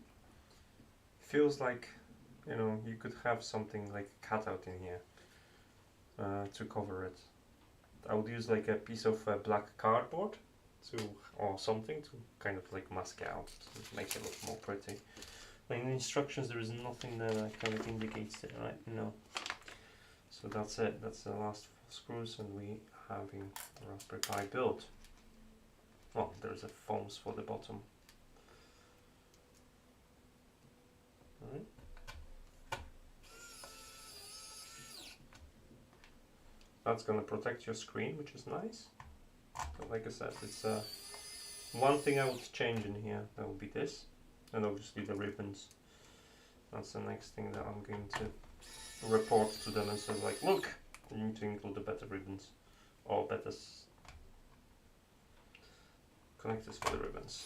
Feels like, you know, you could have something like a cutout in here to cover it. I would use like a piece of black cardboard or something to kind of like mask it out, to make it look more pretty. Like in the instructions, there is nothing there that kind of indicates it, right? No. So that's it. That's the last screws, and we having a Raspberry Pi build. Well, there's a foams for the bottom. Alright. That's going to protect your screen, which is nice. But like I said, it's one thing I would change in here. That would be this, and obviously the ribbons. That's the next thing that I'm going to report to them and say like, look, you need to include the better ribbons or better connectors for the ribbons.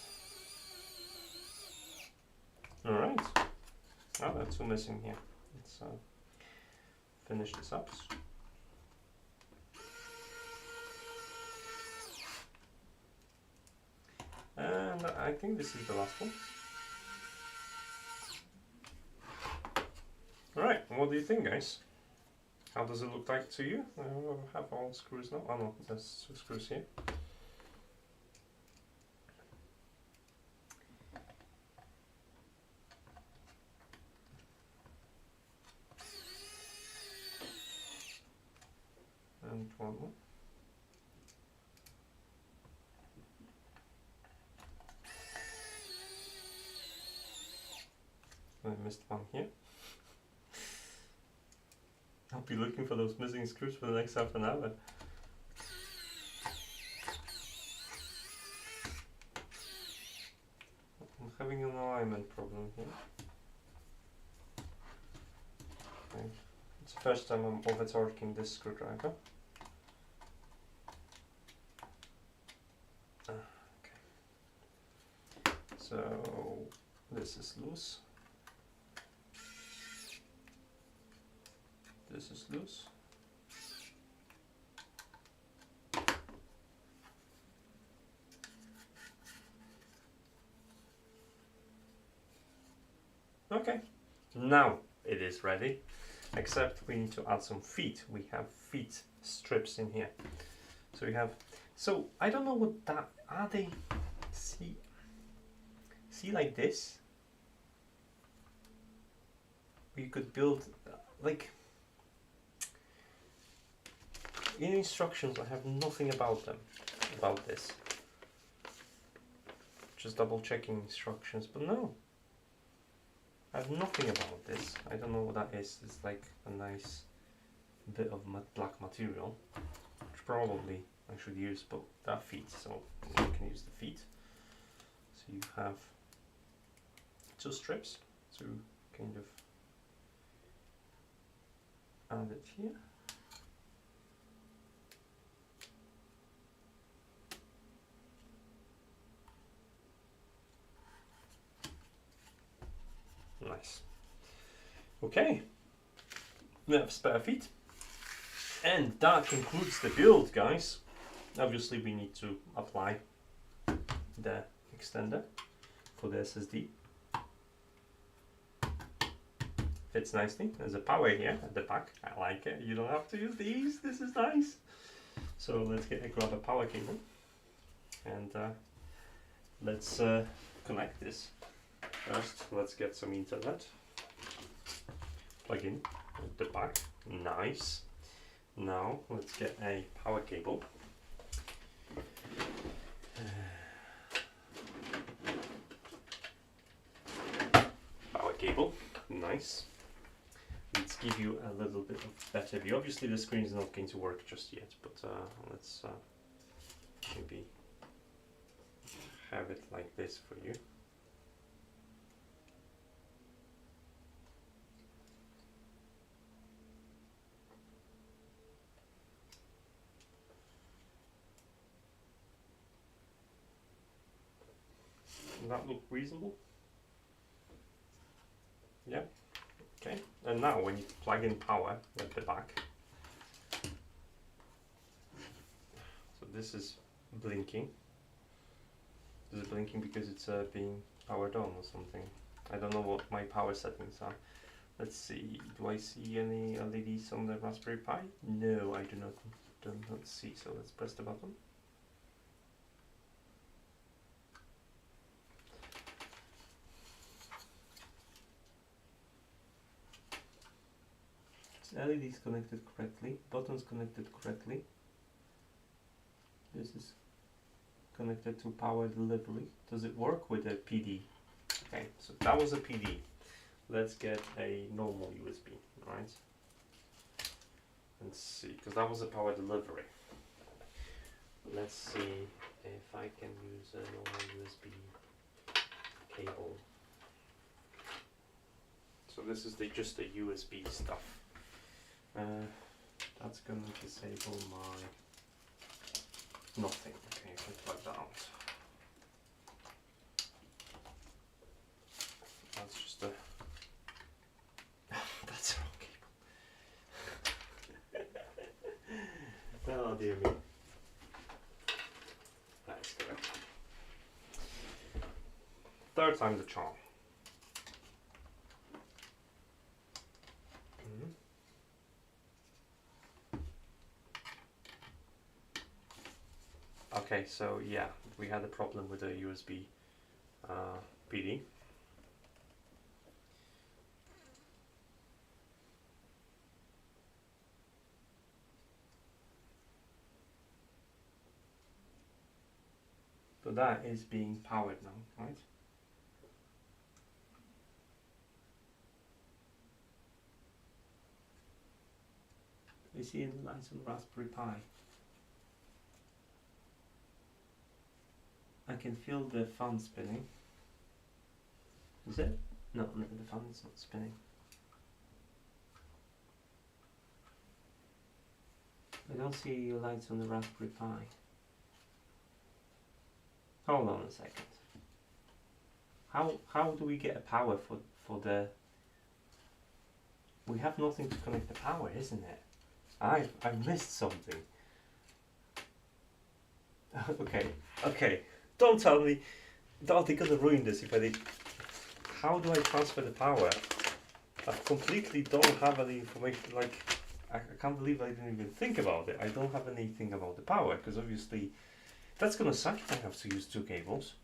All right. Oh, there are two missing here. Let's finish this up. And I think this is the last one. Alright, what do you think, guys? How does it look like to you? I have all screws now. Oh no, there's two screws here. And one more. I missed one here. I'll be looking for those missing screws for the next half an hour. I'm having an alignment problem here. Okay. It's the first time I'm over torquing this screwdriver. Okay. So this is loose. This is loose. Okay, now it is ready, except we need to add some feet. We have feet strips in here. So we have, so I don't know what that, are they, see like this? You could build, like, in instructions I have nothing about them, about this. Just double checking instructions, but no. I have nothing about this. I don't know what that is. It's like a nice bit of black material, which probably I should use, but that feet, so you can use the feet. So you have two strips to kind of add it here. Nice. Okay, we have spare feet, and that concludes the build, guys. Obviously we need to apply the extender for the SSD. fits nicely. There's a power here at the back. I like it. You don't have to use these. This is nice. So let's grab a power cable and let's connect this. First, let's get some internet. Plug in at the back. Nice. Now let's get a power cable. Power cable. Nice. Let's give you a little bit of better view. Obviously the screen is not going to work just yet, but let's maybe have it like this for you. Does that look reasonable? Yeah. Okay. And now when you plug in power at the back, so this is blinking. This is blinking because it's being powered on or something. I don't know what my power settings are. Let's see. Do I see any LEDs on the Raspberry Pi? No, I do not see. So let's press the button. LEDs connected correctly, buttons connected correctly. This is connected to power delivery. Does it work with a PD? Okay, so that was a PD. Let's get a normal USB, right? Let's see, because that was a power delivery. Let's see if I can use a normal USB cable. So this is just the USB stuff. That's going to disable my nothing. Okay, you can plug that out. That's just a that's the wrong cable. Oh dear me. Let's go. Third time's the charm. Okay, so yeah, we had a problem with the USB PD. So that is being powered now, right? You see the lights on the Raspberry Pi. I can feel the fan spinning. Is it? No, the fan is not spinning. I don't see lights on the Raspberry Pi. Hold on a second. How do we get a power for the... We have nothing to connect the power, isn't it? I missed something. Okay. Don't tell me. They're gonna ruin this if I did. How do I transfer the power? I completely don't have any information. Like, I can't believe I didn't even think about it. I don't have anything about the power because obviously that's gonna suck if I have to use two cables.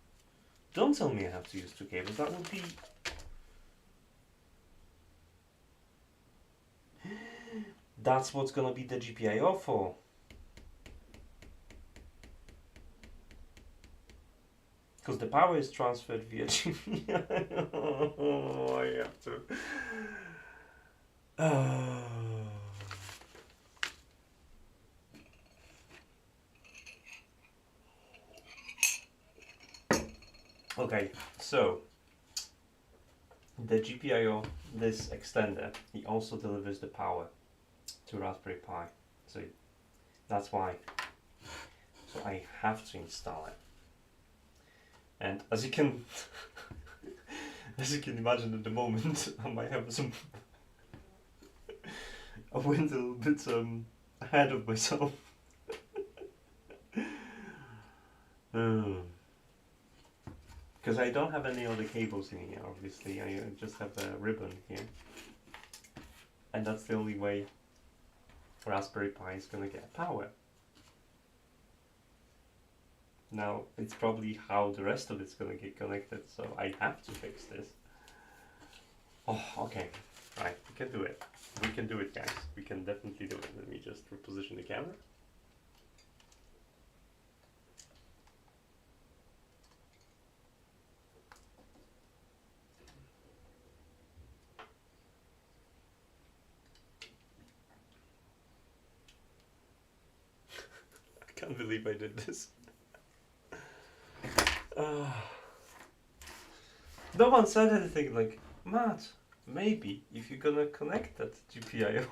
Don't tell me I have to use two cables. That would be. That's what's gonna be the GPIO for. Because the power is transferred via GPIO. Oh, I have to. Okay, so the GPIO, this extender, he also delivers the power to Raspberry Pi. So that's why. So I have to install it. And as you can imagine at the moment, I might have I went a little bit ahead of myself. Because I don't have any other cables in here, obviously. I just have a ribbon here. And that's the only way Raspberry Pi is gonna get power. Now, it's probably how the rest of it's gonna get connected, so I have to fix this. Oh, okay. Right, we can do it. We can do it, guys. We can definitely do it. Let me just reposition the camera. I can't believe I did this. No one said anything like, Matt, maybe if you're gonna connect that GPIO.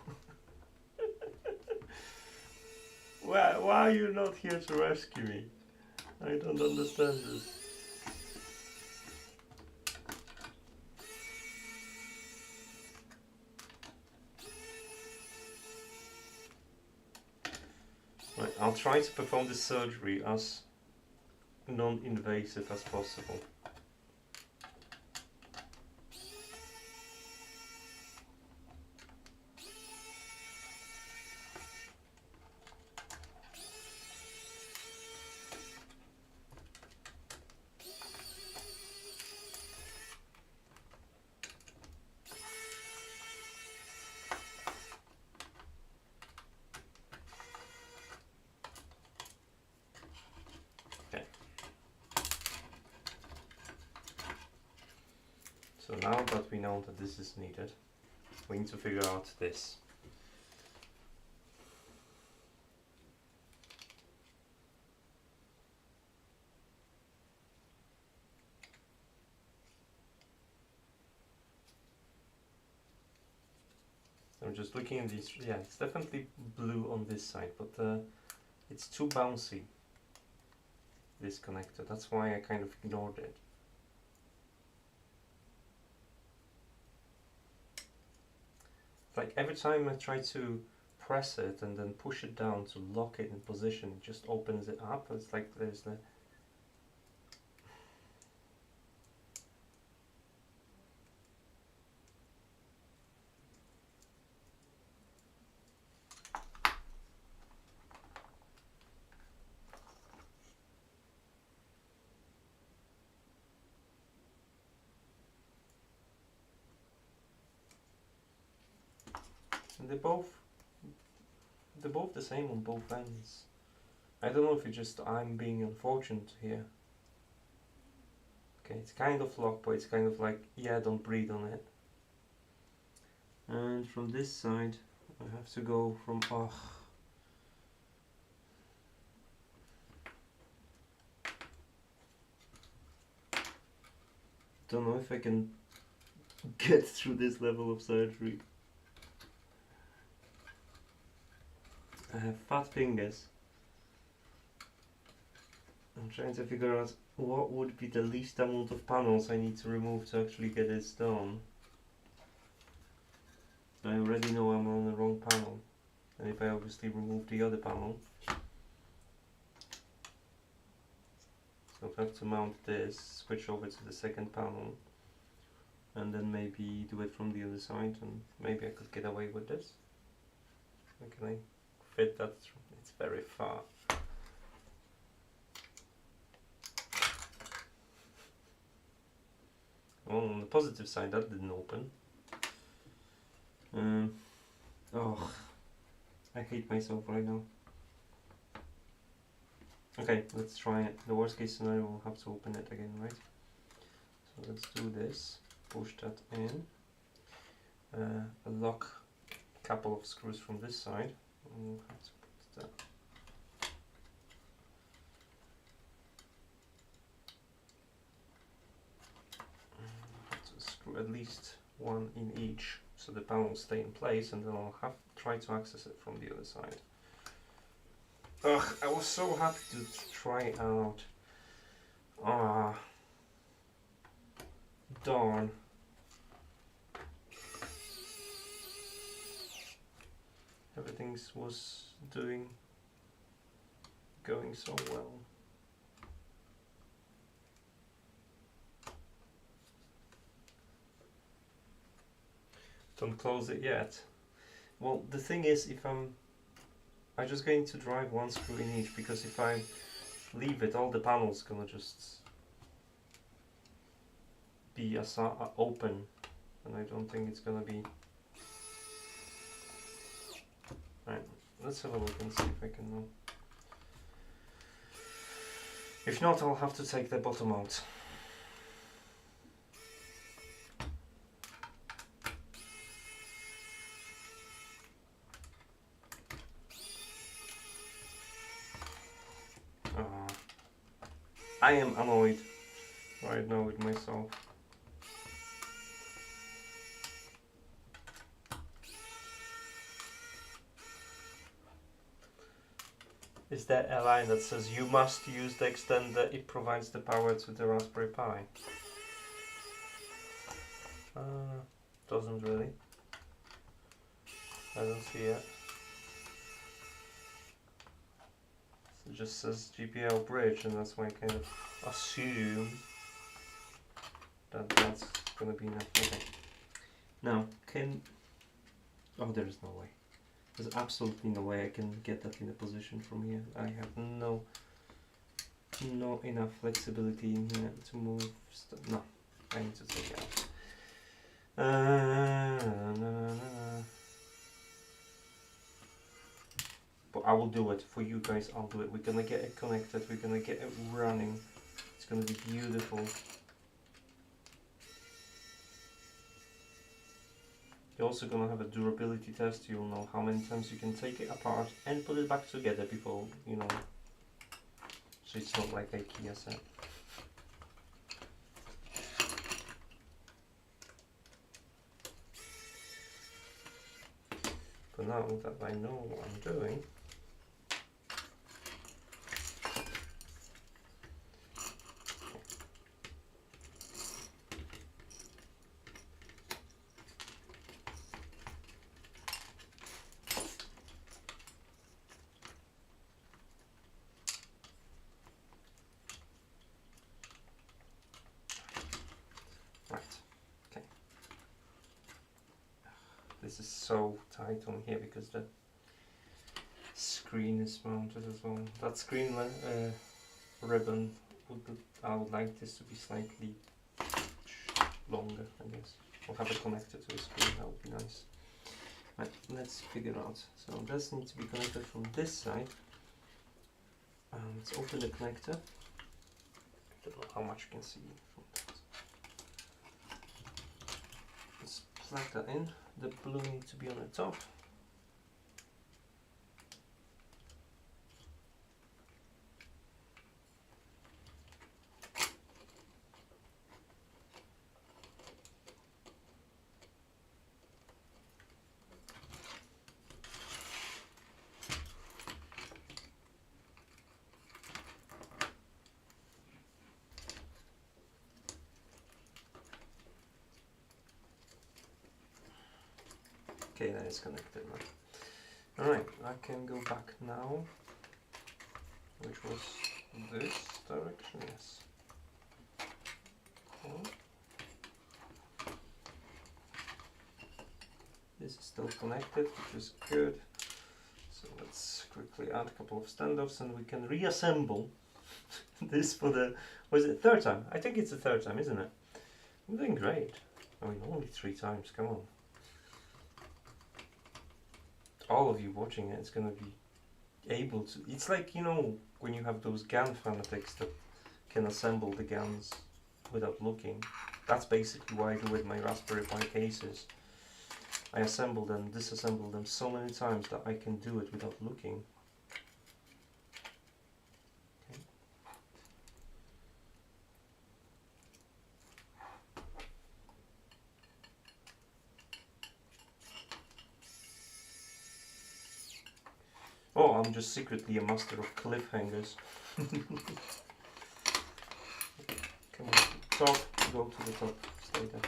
why are you not here to rescue me? I don't understand this. Right, I'll try to perform this surgery as non-invasive as possible. So now that we know that this is needed, we need to figure out this. I'm just looking at these. Yeah, it's definitely blue on this side, but it's too bouncy, this connector. That's why I kind of ignored it. Like every time I try to press it and then push it down to lock it in position, it just opens it up. It's like there's the... And they're both the same on both ends. I don't know if it's just I'm being unfortunate here. Okay, it's kind of locked, but it's kind of like, yeah, don't breathe on it. And from this side, I have to go from, don't know if I can get through this level of surgery. I have fat fingers. I'm trying to figure out what would be the least amount of panels I need to remove to actually get this done. I already know I'm on the wrong panel, and if I obviously remove the other panel, so I have to mount this, switch over to the second panel, and then maybe do it from the other side, and maybe I could get away with this. Can I fit that through? It's very far. Well, on the positive side, that didn't open. Oh, I hate myself right now. Okay, let's try it. The worst case scenario, we'll have to open it again, right? So let's do this. Push that in. Lock a couple of screws from this side. We'll have to put that. Screw at least one in each so the panel will stay in place, and then I'll have to try to access it from the other side. Ugh, I was so happy to try it out. Ah, darn. Everything was going so well. Don't close it yet. Well, the thing is, if I'm just going to drive one screw in each, because if I leave it, all the panels gonna just be open, and I don't think it's gonna be. Right, let's have a look and see if I can. If not, I'll have to take the bottom out. I am annoyed right now with myself. Is there a line that says you must use the extender, it provides the power to the Raspberry Pi? Doesn't really. I don't see it. It just says GPL bridge, and that's why I kind of assume that that's gonna be enough. Okay. Now, oh, there is no way. There's absolutely no way I can get that in a position from here. I have not enough flexibility in here to move stuff. No, I need to take it out. But I will do it for you guys. I'll do it. We're gonna get it connected. We're gonna get it running. It's gonna be beautiful. You're also gonna have a durability test. You'll know how many times you can take it apart and put it back together before, you know. So it's not like IKEA set. But now that I know what I'm doing, this is so tight on here because the screen is mounted as well. That screen ribbon, I would like this to be slightly longer, I guess. I'll have it connected to the screen, that would be nice. Right, let's figure out. So this needs to be connected from this side. Let's open the connector. I don't know how much you can see from that. Let's plug that in. The blue needs to be on the top. Okay, that is connected now. Alright, I can go back now, which was this direction, yes. Cool. This is still connected, which is good. So let's quickly add a couple of standoffs and we can reassemble this for the, was it third time? I think it's the third time, isn't it? I'm doing great. I mean, only 3 times, come on. All of you watching it is going to be able to, it's like, you know, when you have those gun fanatics that can assemble the guns without looking. That's basically what I do with my Raspberry Pi cases. I assemble them, disassemble them so many times that I can do it without looking. Okay. Oh, I'm just secretly a master of cliffhangers. Come on, top, go to the top, stay there.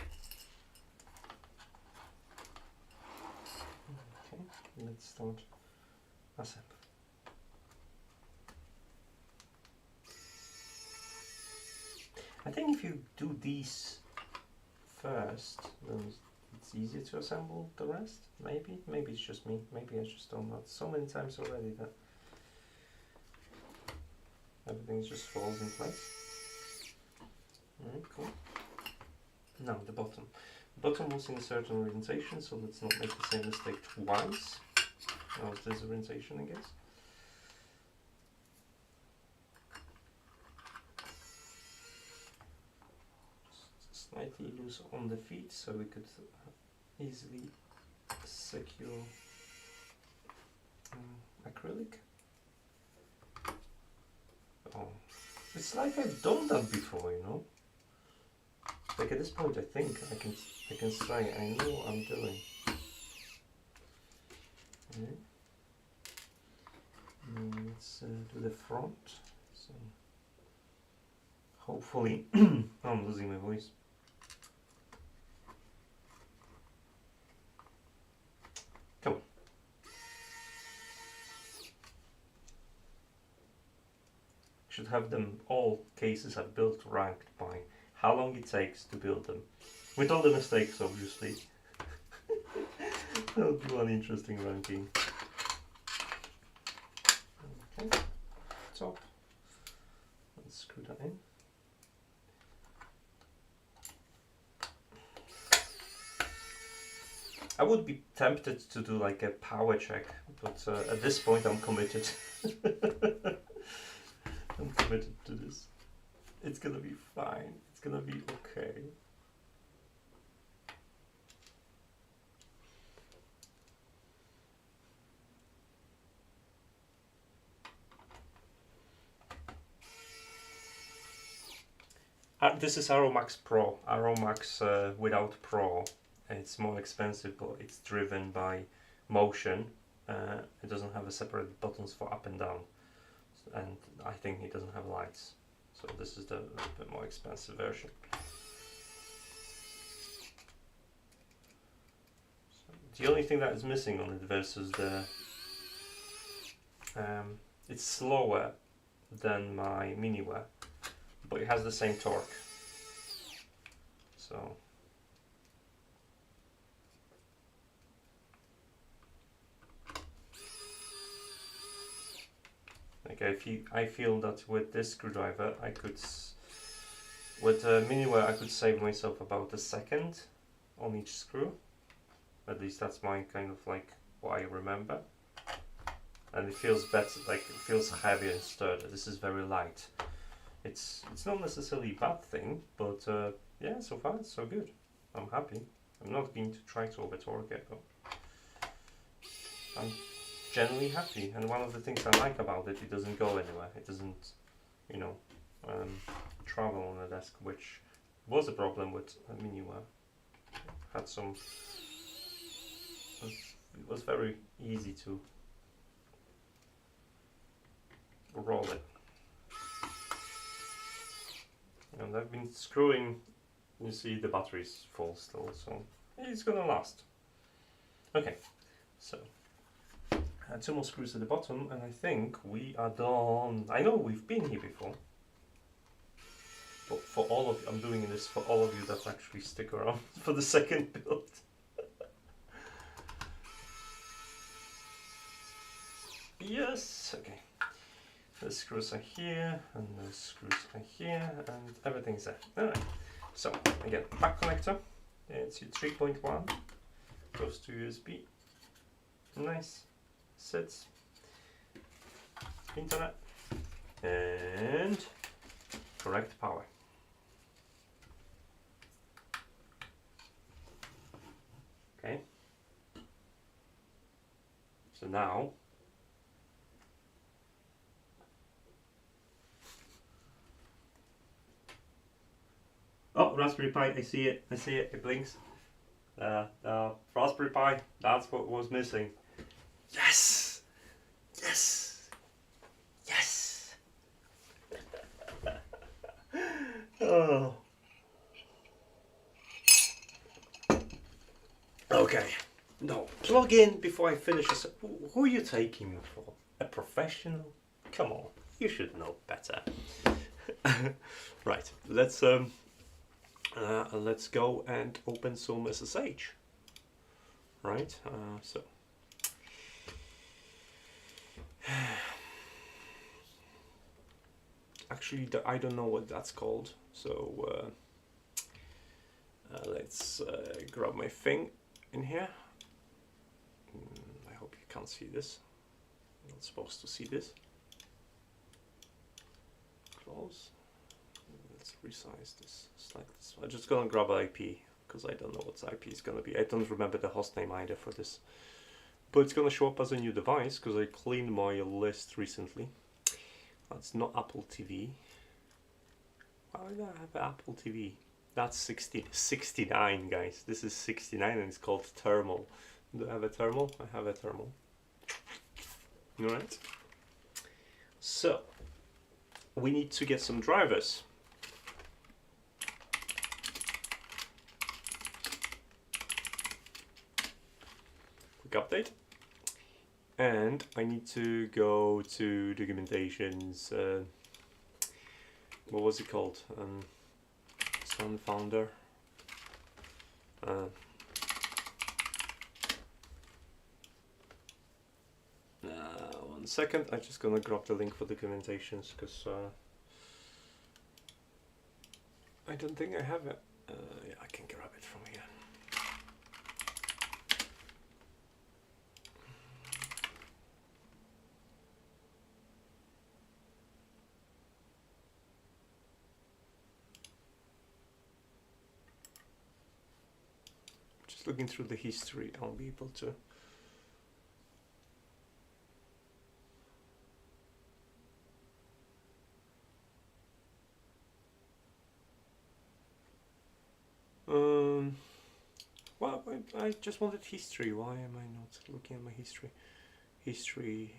Okay, let's start assembly. I think if you do these first, then it's easier to assemble the rest. Maybe it's just me. Maybe I just done that so many times already that everything just falls in place. Alright, cool. Now the bottom. The bottom was in a certain orientation, so let's not make the same mistake twice. Now it's this orientation, I guess. Just slightly loose on the feet, so we could easily secure acrylic. Oh, it's like I've done that before, you know. Like at this point, I think I can say I know what I'm doing. Okay. Let's do the front. So hopefully, I'm losing my voice. Come on. Should have them, all cases I've built ranked by how long it takes to build them. With all the mistakes, obviously. That'll be one interesting ranking. Okay, top. Let's screw that in. I would be tempted to do like a power check, but at this point I'm committed. I'm committed to this. It's gonna be fine. It's gonna be okay. This is Aeromax Pro. Aeromax without Pro. It's more expensive, but it's driven by motion. It doesn't have a separate buttons for up and down, and I think it doesn't have lights. So this is the bit more expensive version. So the only thing that is missing on it versus the it's slower than my Miniware, but it has the same torque. So okay, I feel that with this screwdriver I could, with Miniware I could save myself about a second on each screw. At least that's my kind of like what I remember. And it feels better, like it feels heavier and sturdy. This is very light. It's not necessarily a bad thing, but yeah, so far it's so good. I'm happy. I'm not going to try to over-torque it, but I'm generally happy. And one of the things I like about it, it doesn't go anywhere. It doesn't, you know, travel on the desk, which was a problem with a Miniware. Had some. It was very easy to roll it. And I've been screwing, you see the battery's full still, so it's gonna last. Okay, so two more screws at the bottom and I think we are done. I know we've been here before, but for all of you, I'm doing this for all of you that actually stick around for the second build. Yes, okay. The screws are here, and the screws are here, and everything's there. Alright, so again, back connector. It's your 3.1, goes to USB. Nice, sits. Internet, and correct power. Okay. So now, oh, Raspberry Pi, I see it, it blinks. Raspberry Pi, that's what was missing. Yes! Yes! Yes! Oh. Okay, no, plug in before I finish this. Who are you taking me for? A professional? Come on, you should know better. Right, let's go and open some SSH. right? So actually, I don't know what that's called. So let's grab my thing in here. I hope you can't see this. I'm not supposed to see this. Close. Let's resize this. It's like this. I'm just gonna grab IP because I don't know what IP is gonna be. I don't remember the host name either for this. But it's gonna show up as a new device because I cleaned my list recently. That's not Apple TV. Why do I have Apple TV? That's 69, guys. This is 69 and it's called thermal. Do I have a thermal? I have a thermal. Alright. So, we need to get some drivers. Quick update. And I need to go to documentations. What was it called? SunFounder. 1 second. I'm just gonna grab the link for documentations because I don't think I have it. Yeah, I can grab it from here. Just looking through the history, I'll be able to. Well, I just wanted history. Why am I not looking at my history? History.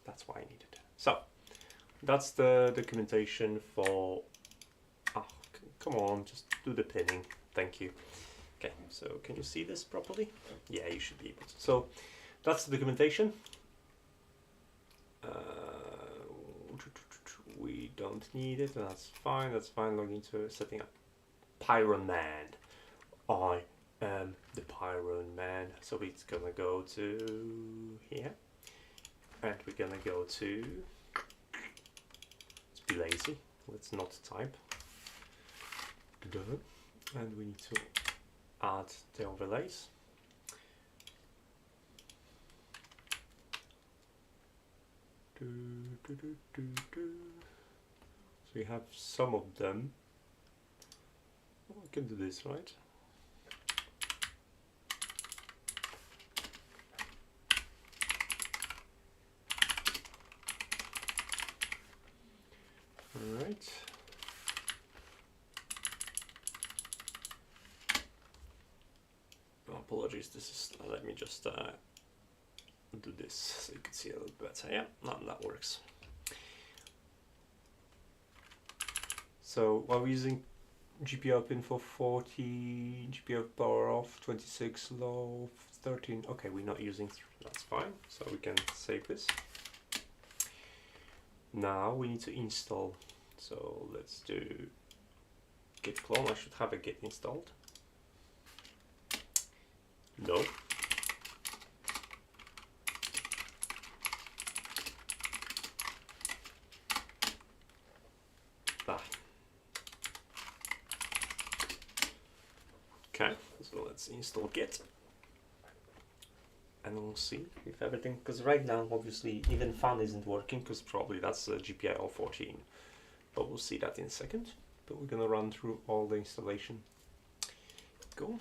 That's why I needed it. So, that's the documentation for. Oh, come on, just do the pinning. Thank you. Okay, so can you see this properly? Yeah, you should be able to. So, that's the documentation. We don't need it. That's fine. That's fine. Log into setting up Pironman. I am the Pironman. So it's gonna go to here, and we're gonna go to. Let's be lazy. Let's not type. And we need to add the overlays. So we have some of them. Oh, I can do this, right? All right. Oh, apologies. This is. Let me just do this so you can see a little better. Yeah, no, that works. So while we're using GPU up info 40, GPU power off 26, low 13. Okay, we're not using. That's fine. So we can save this. Now we need to install. So let's do git clone. I should have a git installed. No. Okay, so let's install git and we'll see if everything, because right now obviously even fan isn't working because probably that's GPIO 14, but we'll see that in a second. But we're gonna run through all the installation. Go,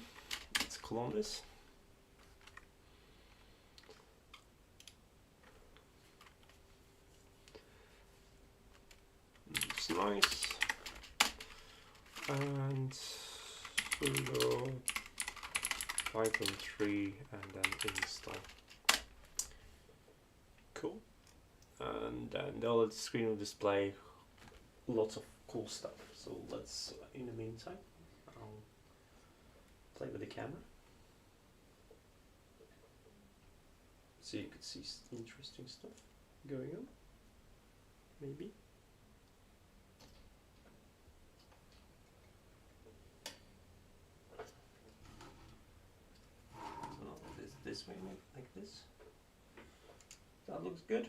let's clone this. It's nice. And sudo Python 3 and then install. Cool. And then the other screen will display lots of cool stuff. So let's, in the meantime, I'll play with the camera so you could see interesting stuff going on. Maybe. this. That looks good.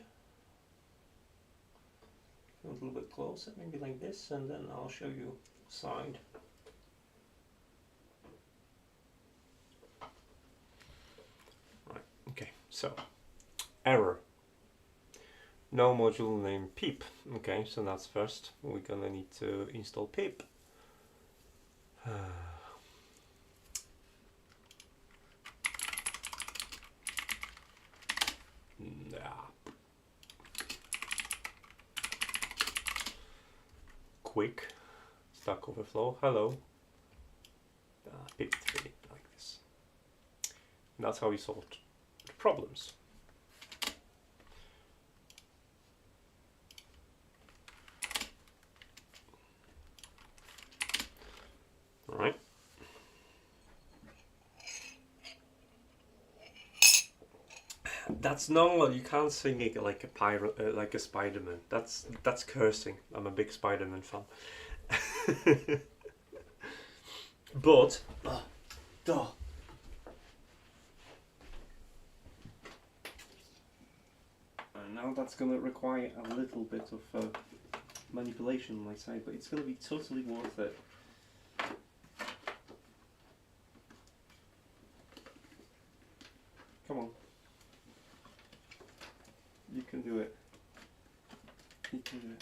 A little bit closer, maybe like this, and then I'll show you side. Right, okay, so error. No module name PEEP. Okay, so that's first. We're gonna need to install PEEP. Quick Stack Overflow. Hello. PEEP 3 like this. And that's how we solved the problems. All right. That's normal. You can't sing it like a pirate, like a Spider-Man. That's cursing. I'm a big Spider-Man fan. But now that's gonna require a little bit of manipulation on my side, but it's gonna be totally worth it. Come on. You can do it. You can do it.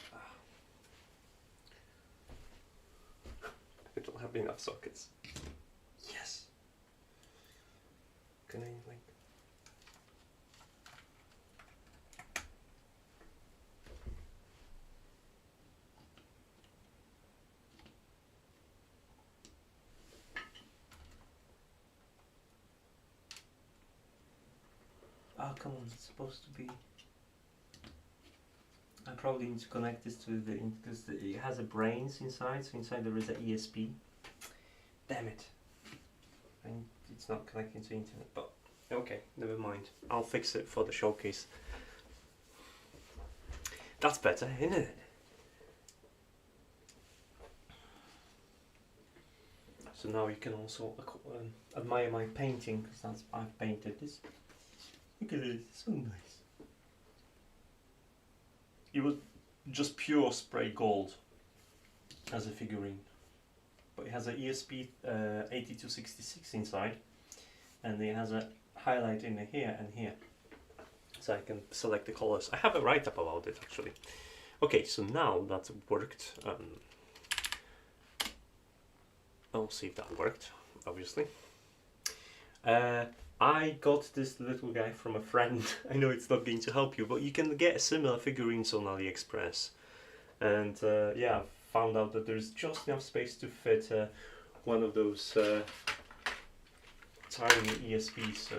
I don't have enough sockets. Yes. Can I like? Oh come on! It's supposed to be. I probably need to connect this to the, because it has a brains inside, so inside there is an ESP. Damn it. And it's not connecting to internet, but okay, never mind. I'll fix it for the showcase. That's better, isn't it? So now you can also admire my painting, because I've painted this. Look at it, it's so nice. It was just pure spray gold as a figurine, but it has an ESP 8266 inside, and it has a highlight in here and here, so I can select the colors. I have a write-up about it actually. Okay, so now that's worked. I'll see if that worked, obviously. I got this little guy from a friend. I know it's not going to help you, but you can get similar figurines on AliExpress. And yeah, I found out that there's just enough space to fit one of those tiny ESPs. So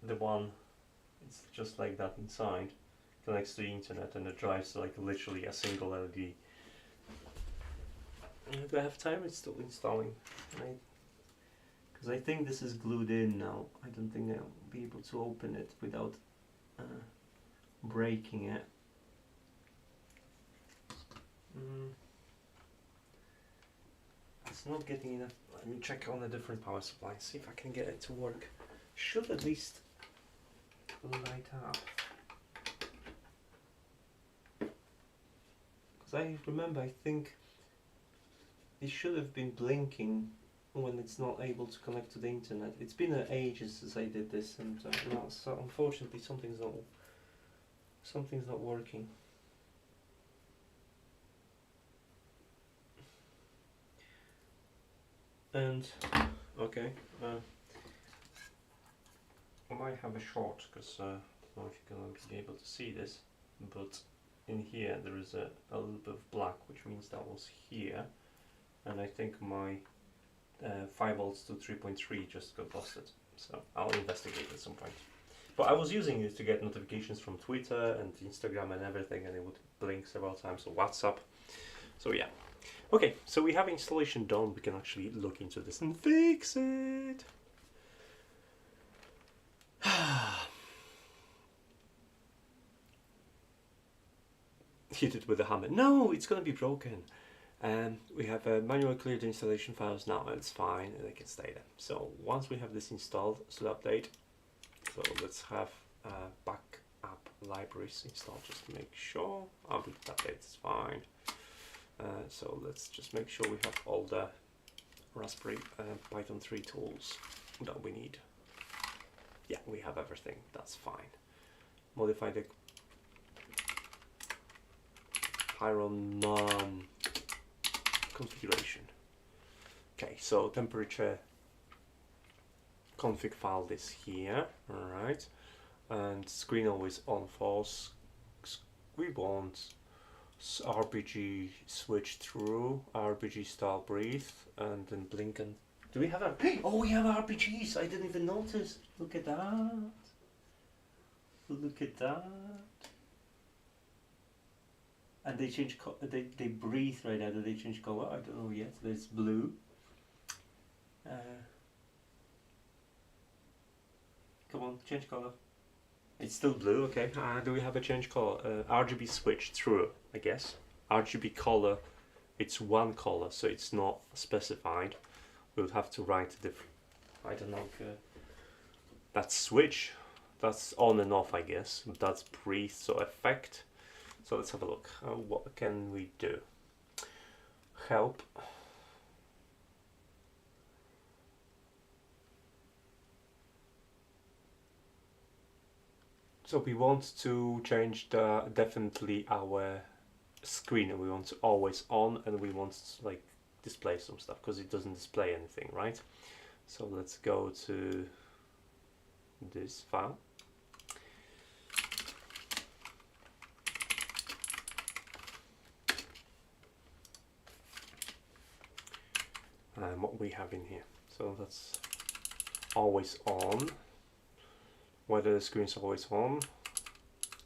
the one, it's just like that inside, connects to the internet, and it drives like literally a single LED. Do I have time? It's still installing, right? Because I think this is glued in now. I don't think I'll be able to open it without breaking it. It's not getting enough. Let me check on a different power supply, see if I can get it to work. Should at least light up. Because I remember, I think it should have been blinking when it's not able to connect to the internet. It's been ages since I did this, and so unfortunately something's not working. And okay, I might have a short, because I don't know if you're going to be able to see this, but in here there is a little bit of black, which means that was here, and I think my 5 volts to 3.3 just got busted, so I'll investigate at some point. But I was using it to get notifications from Twitter and Instagram and everything, and it would blink several times on WhatsApp. So yeah. Okay, so we have installation done. We can actually look into this and fix it. Hit it with a hammer. No, it's gonna be broken. We have manually cleared the installation files now, and it's fine, and it can stay there. So once we have this installed, so update, So let's have backup libraries installed just to make sure. With update is fine. So let's just make sure we have all the Raspberry Python 3 tools that we need. Yeah, we have everything. That's fine. Modify the Pironman configuration. Okay, so temperature config file is here. All right, and screen always on false. We want RPG switch through, RPG style breathe, and then blink and. Do we have a? Oh, we have RPGs. I didn't even notice. Look at that. Look at that. And they change. They breathe right now. Do they change color? I don't know yet. There's blue. Come on, change color. It's still blue. Okay. Do we have a change color? RGB switch through. I guess RGB color. It's one color, so it's not specified. We would have to write a different. I don't know. That's switch. That's on and off, I guess. That's breathe. So effect. So let's have a look. What can we do? Help. So we want to change definitely our screen, and we want to always on, and we want to like display some stuff because it doesn't display anything, right? So let's go to this file. And what we have in here. So that's always on. Whether the screen's always on.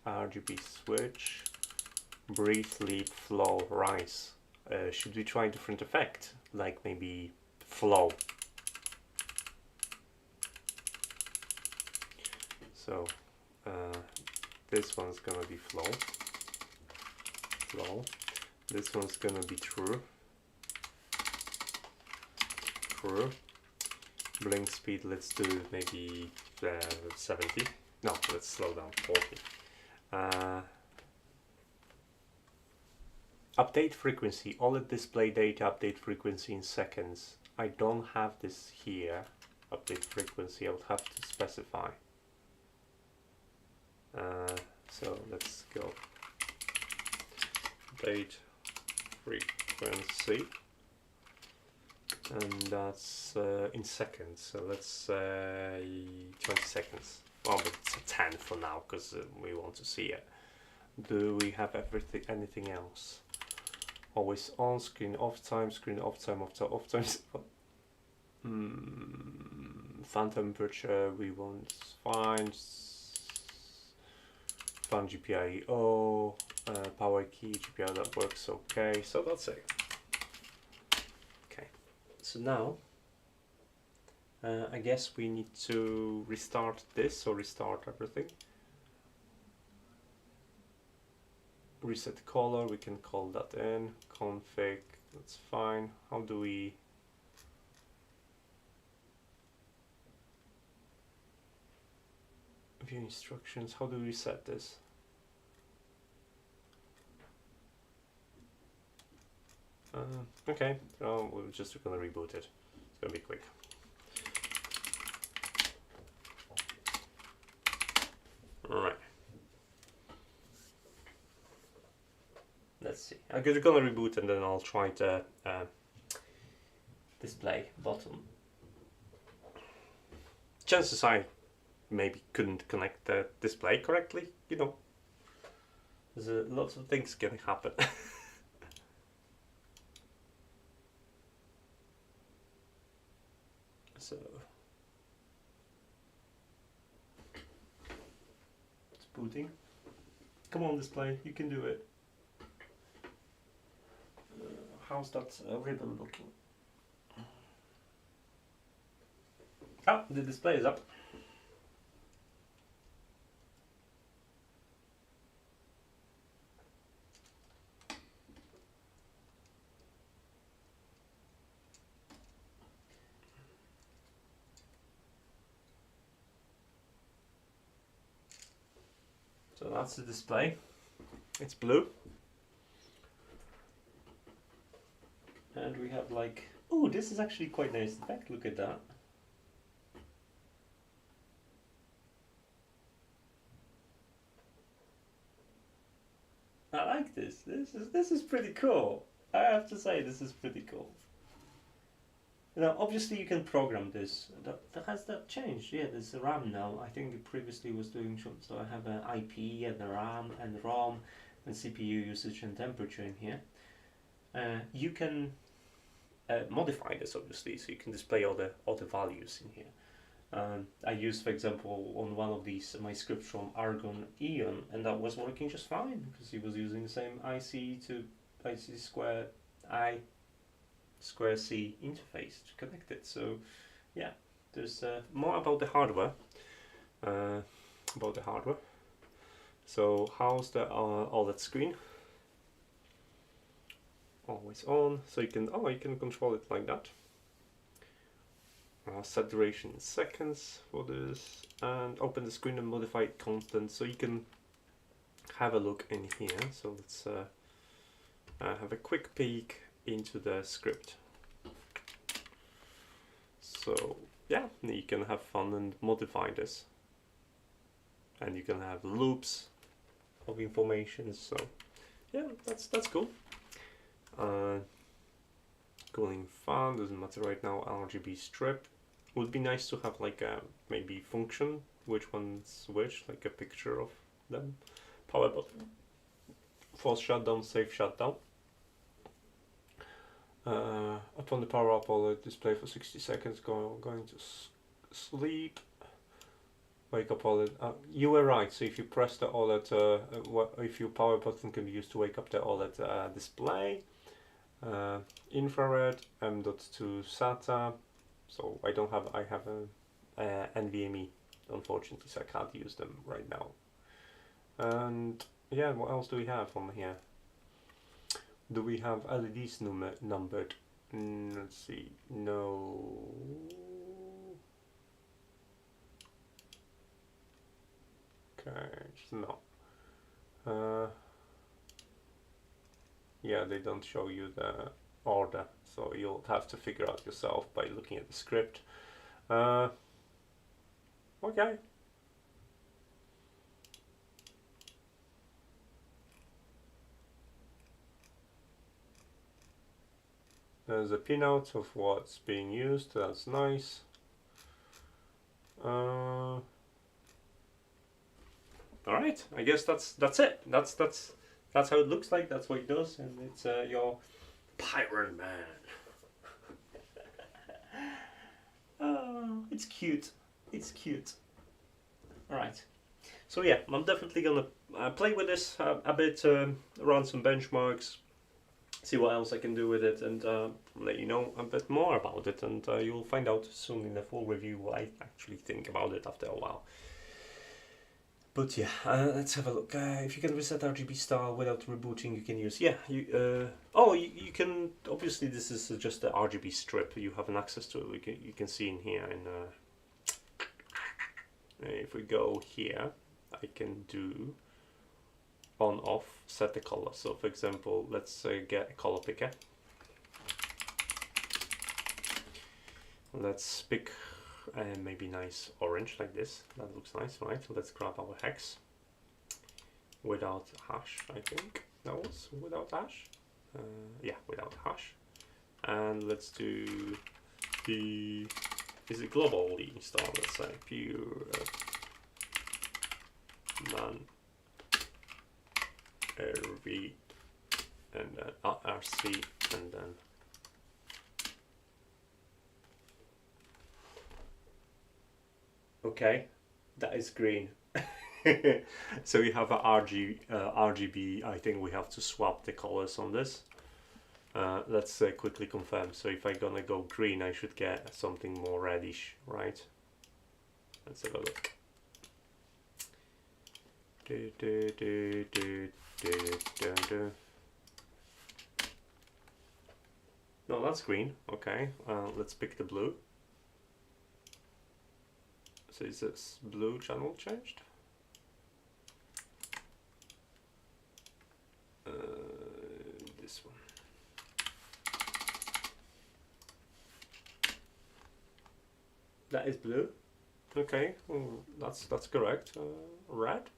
RGB switch. Breathe, leap, flow, rise. Should we try a different effect? Like maybe flow. So this one's gonna be flow. Flow. This one's gonna be true. True. Blink speed, let's do maybe 70. No, let's slow down, 40. Update frequency, OLED display data update frequency in seconds. I don't have this here. Update frequency, I would have to specify. So let's go. Update frequency. And that's in seconds, so let's say 20 seconds. Well, but it's a 10 for now because we want to see it. Do we have anything else? Always on, screen off time, off time. Fan temperature, we want fine. Fan GPIO, power key, GPIO, that works okay. So that's it. So now, I guess we need to restart this or restart everything. Reset color, we can call that in. Config, that's fine. How do we... View instructions, how do we reset this? Okay, so we're just gonna reboot it. It's gonna be quick. Alright. Let's see. I'm just gonna reboot and then I'll try to display button. Chances I maybe couldn't connect the display correctly, you know. There's lots of things can happen. So it's booting. Come on, display, you can do it. How's that ribbon looking? Oh, the display is up. So that's the display. It's blue. And we have like, oh, this is actually quite nice. In fact, look at that. I like this. This is pretty cool. I have to say, this is pretty cool. Now, obviously, you can program this. Has that changed? Yeah, there's a RAM now. I think it previously was doing so. I have an IP and the RAM and ROM and CPU usage and temperature in here. You can modify this, obviously, so you can display all the values in here. I used, for example, on one of these my scripts from Argon Eon, and that was working just fine because he was using the same IC to IC square I square C interface to connect it. So yeah, there's more about the hardware. So how's the OLED screen? Always on. So you can control it like that. Set duration in seconds for this, and open the screen and modify it constant. So you can have a look in here. So let's have a quick peek into the script. So yeah, you can have fun and modify this, and you can have loops of information. So yeah, that's cool. Cooling fan doesn't matter right now. RGB strip would be nice to have, like a maybe function which one's which, like a picture of them. Power button, force shutdown, safe shutdown. Upon the power up, OLED display for 60 seconds, going to sleep. Wake up OLED. You were right, so if you press the OLED, if your power button can be used to wake up the OLED display. Infrared, M.2 SATA. So I have a NVMe, unfortunately, so I can't use them right now. And yeah, what else do we have on here? Do we have LEDs numbered? Let's see. No. Okay, no. Yeah, they don't show you the order, so you'll have to figure out yourself by looking at the script. Okay. There's a pinout of what's being used. That's nice. All right. I guess that's it. That's how it looks like. That's what it does, and it's your Pironman. Oh, it's cute. It's cute. All right. So yeah, I'm definitely gonna play with this a bit, run some benchmarks, see what else I can do with it, and let you know a bit more about it. And you'll find out soon in the full review what I actually think about it after a while. But yeah, let's have a look. If you can reset RGB style without rebooting, you can use, yeah, you can, obviously this is just the RGB strip, you have an access to it, you can see in here, and if we go here, I can do on off, set the color. So for example, let's get a color picker. Let's pick maybe nice orange like this. That looks nice, right? Let's grab our hex without hash. I think that was without hash. Yeah, without hash. And let's do the, is it globally installed? Let's say Pironman RV and then RC and then okay, that is green. So we have a RGB. I think we have to swap the colors on this. Let's quickly confirm. So if I'm gonna go green, I should get something more reddish, right? Let's have a look. No, that's green. Okay, let's pick the blue. So is this blue channel changed? this one. That is blue. Okay, that's correct. Red.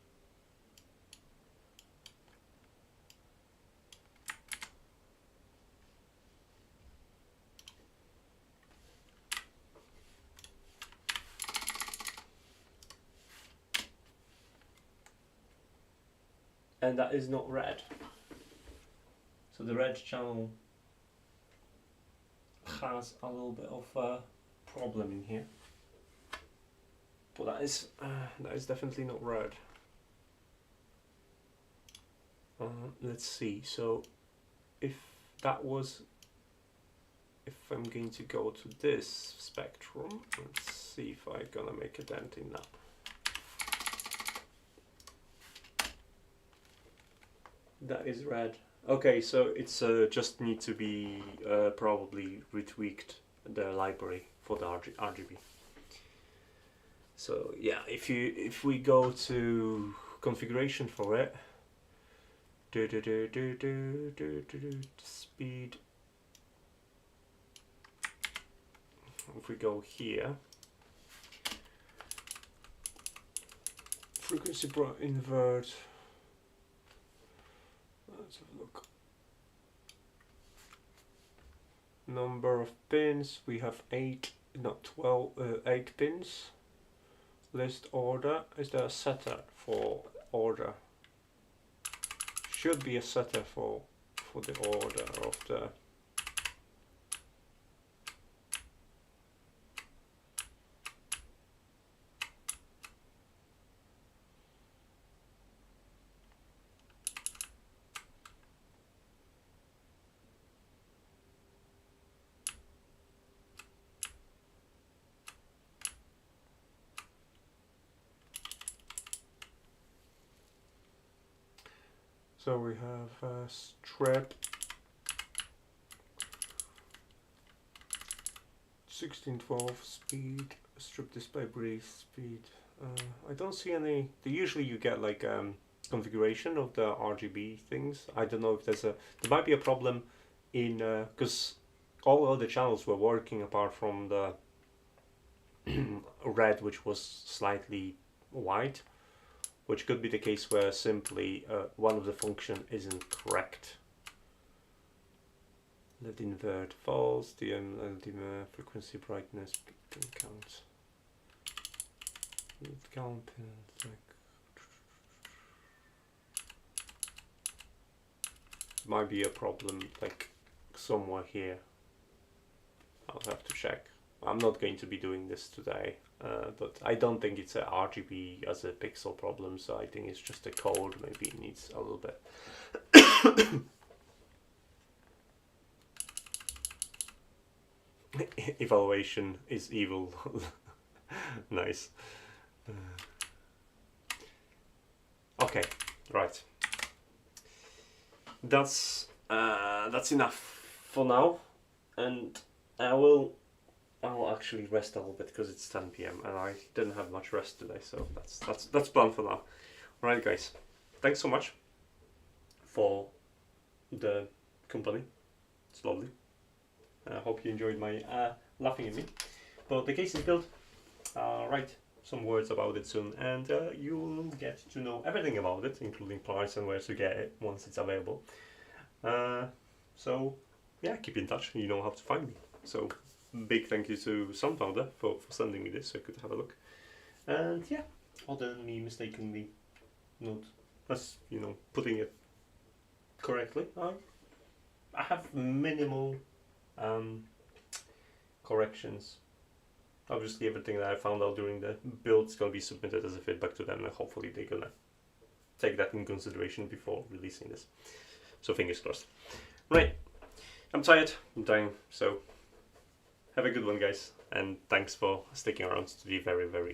And that is not red. So the red channel has a little bit of a problem in here. But that is definitely not red. Let's see. So if I'm going to go to this spectrum, let's see if I'm gonna make a dent in that. That is red. Okay, so it's just need to be probably retweaked the library for the RGB. So yeah, if we go to configuration for it, speed. If we go here, frequency invert. Let's have a look. Number of pins, we have 8, not 12, 8 pins. List order, is there a setter for order? Should be a setter for the order of the So we have strip 1612 speed, strip display brief speed. I don't see any. Usually you get like configuration of the RGB things. I don't know if there might be a problem in because all other channels were working apart from the red, which was slightly white. Which could be the case where simply one of the function isn't correct. Let invert false, dimmer, frequency, brightness, pin count. Count like might be a problem like somewhere here. I'll have to check. I'm not going to be doing this today. But I don't think it's a RGB as a pixel problem, so I think it's just a code. Maybe it needs a little bit. Evaluation is evil. Nice. Okay, right. That's enough for now, and I'll actually rest a little bit because it's 10 PM and I didn't have much rest today, so that's planned for now. Alright guys, thanks so much for the company. It's lovely. I hope you enjoyed my laughing at me. But the case is built. I'll write some words about it soon, and you'll get to know everything about it, including price and where to get it once it's available. So yeah, keep in touch. You know how to find me. So big thank you to SunFounder for sending me this so I could have a look. And yeah, other than me mistakenly not putting it correctly, I have minimal corrections. Obviously everything that I found out during the build is going to be submitted as a feedback to them, and hopefully they're going to take that in consideration before releasing this. So fingers crossed. Right, I'm tired, I'm dying, so have a good one guys, and thanks for sticking around to the very, very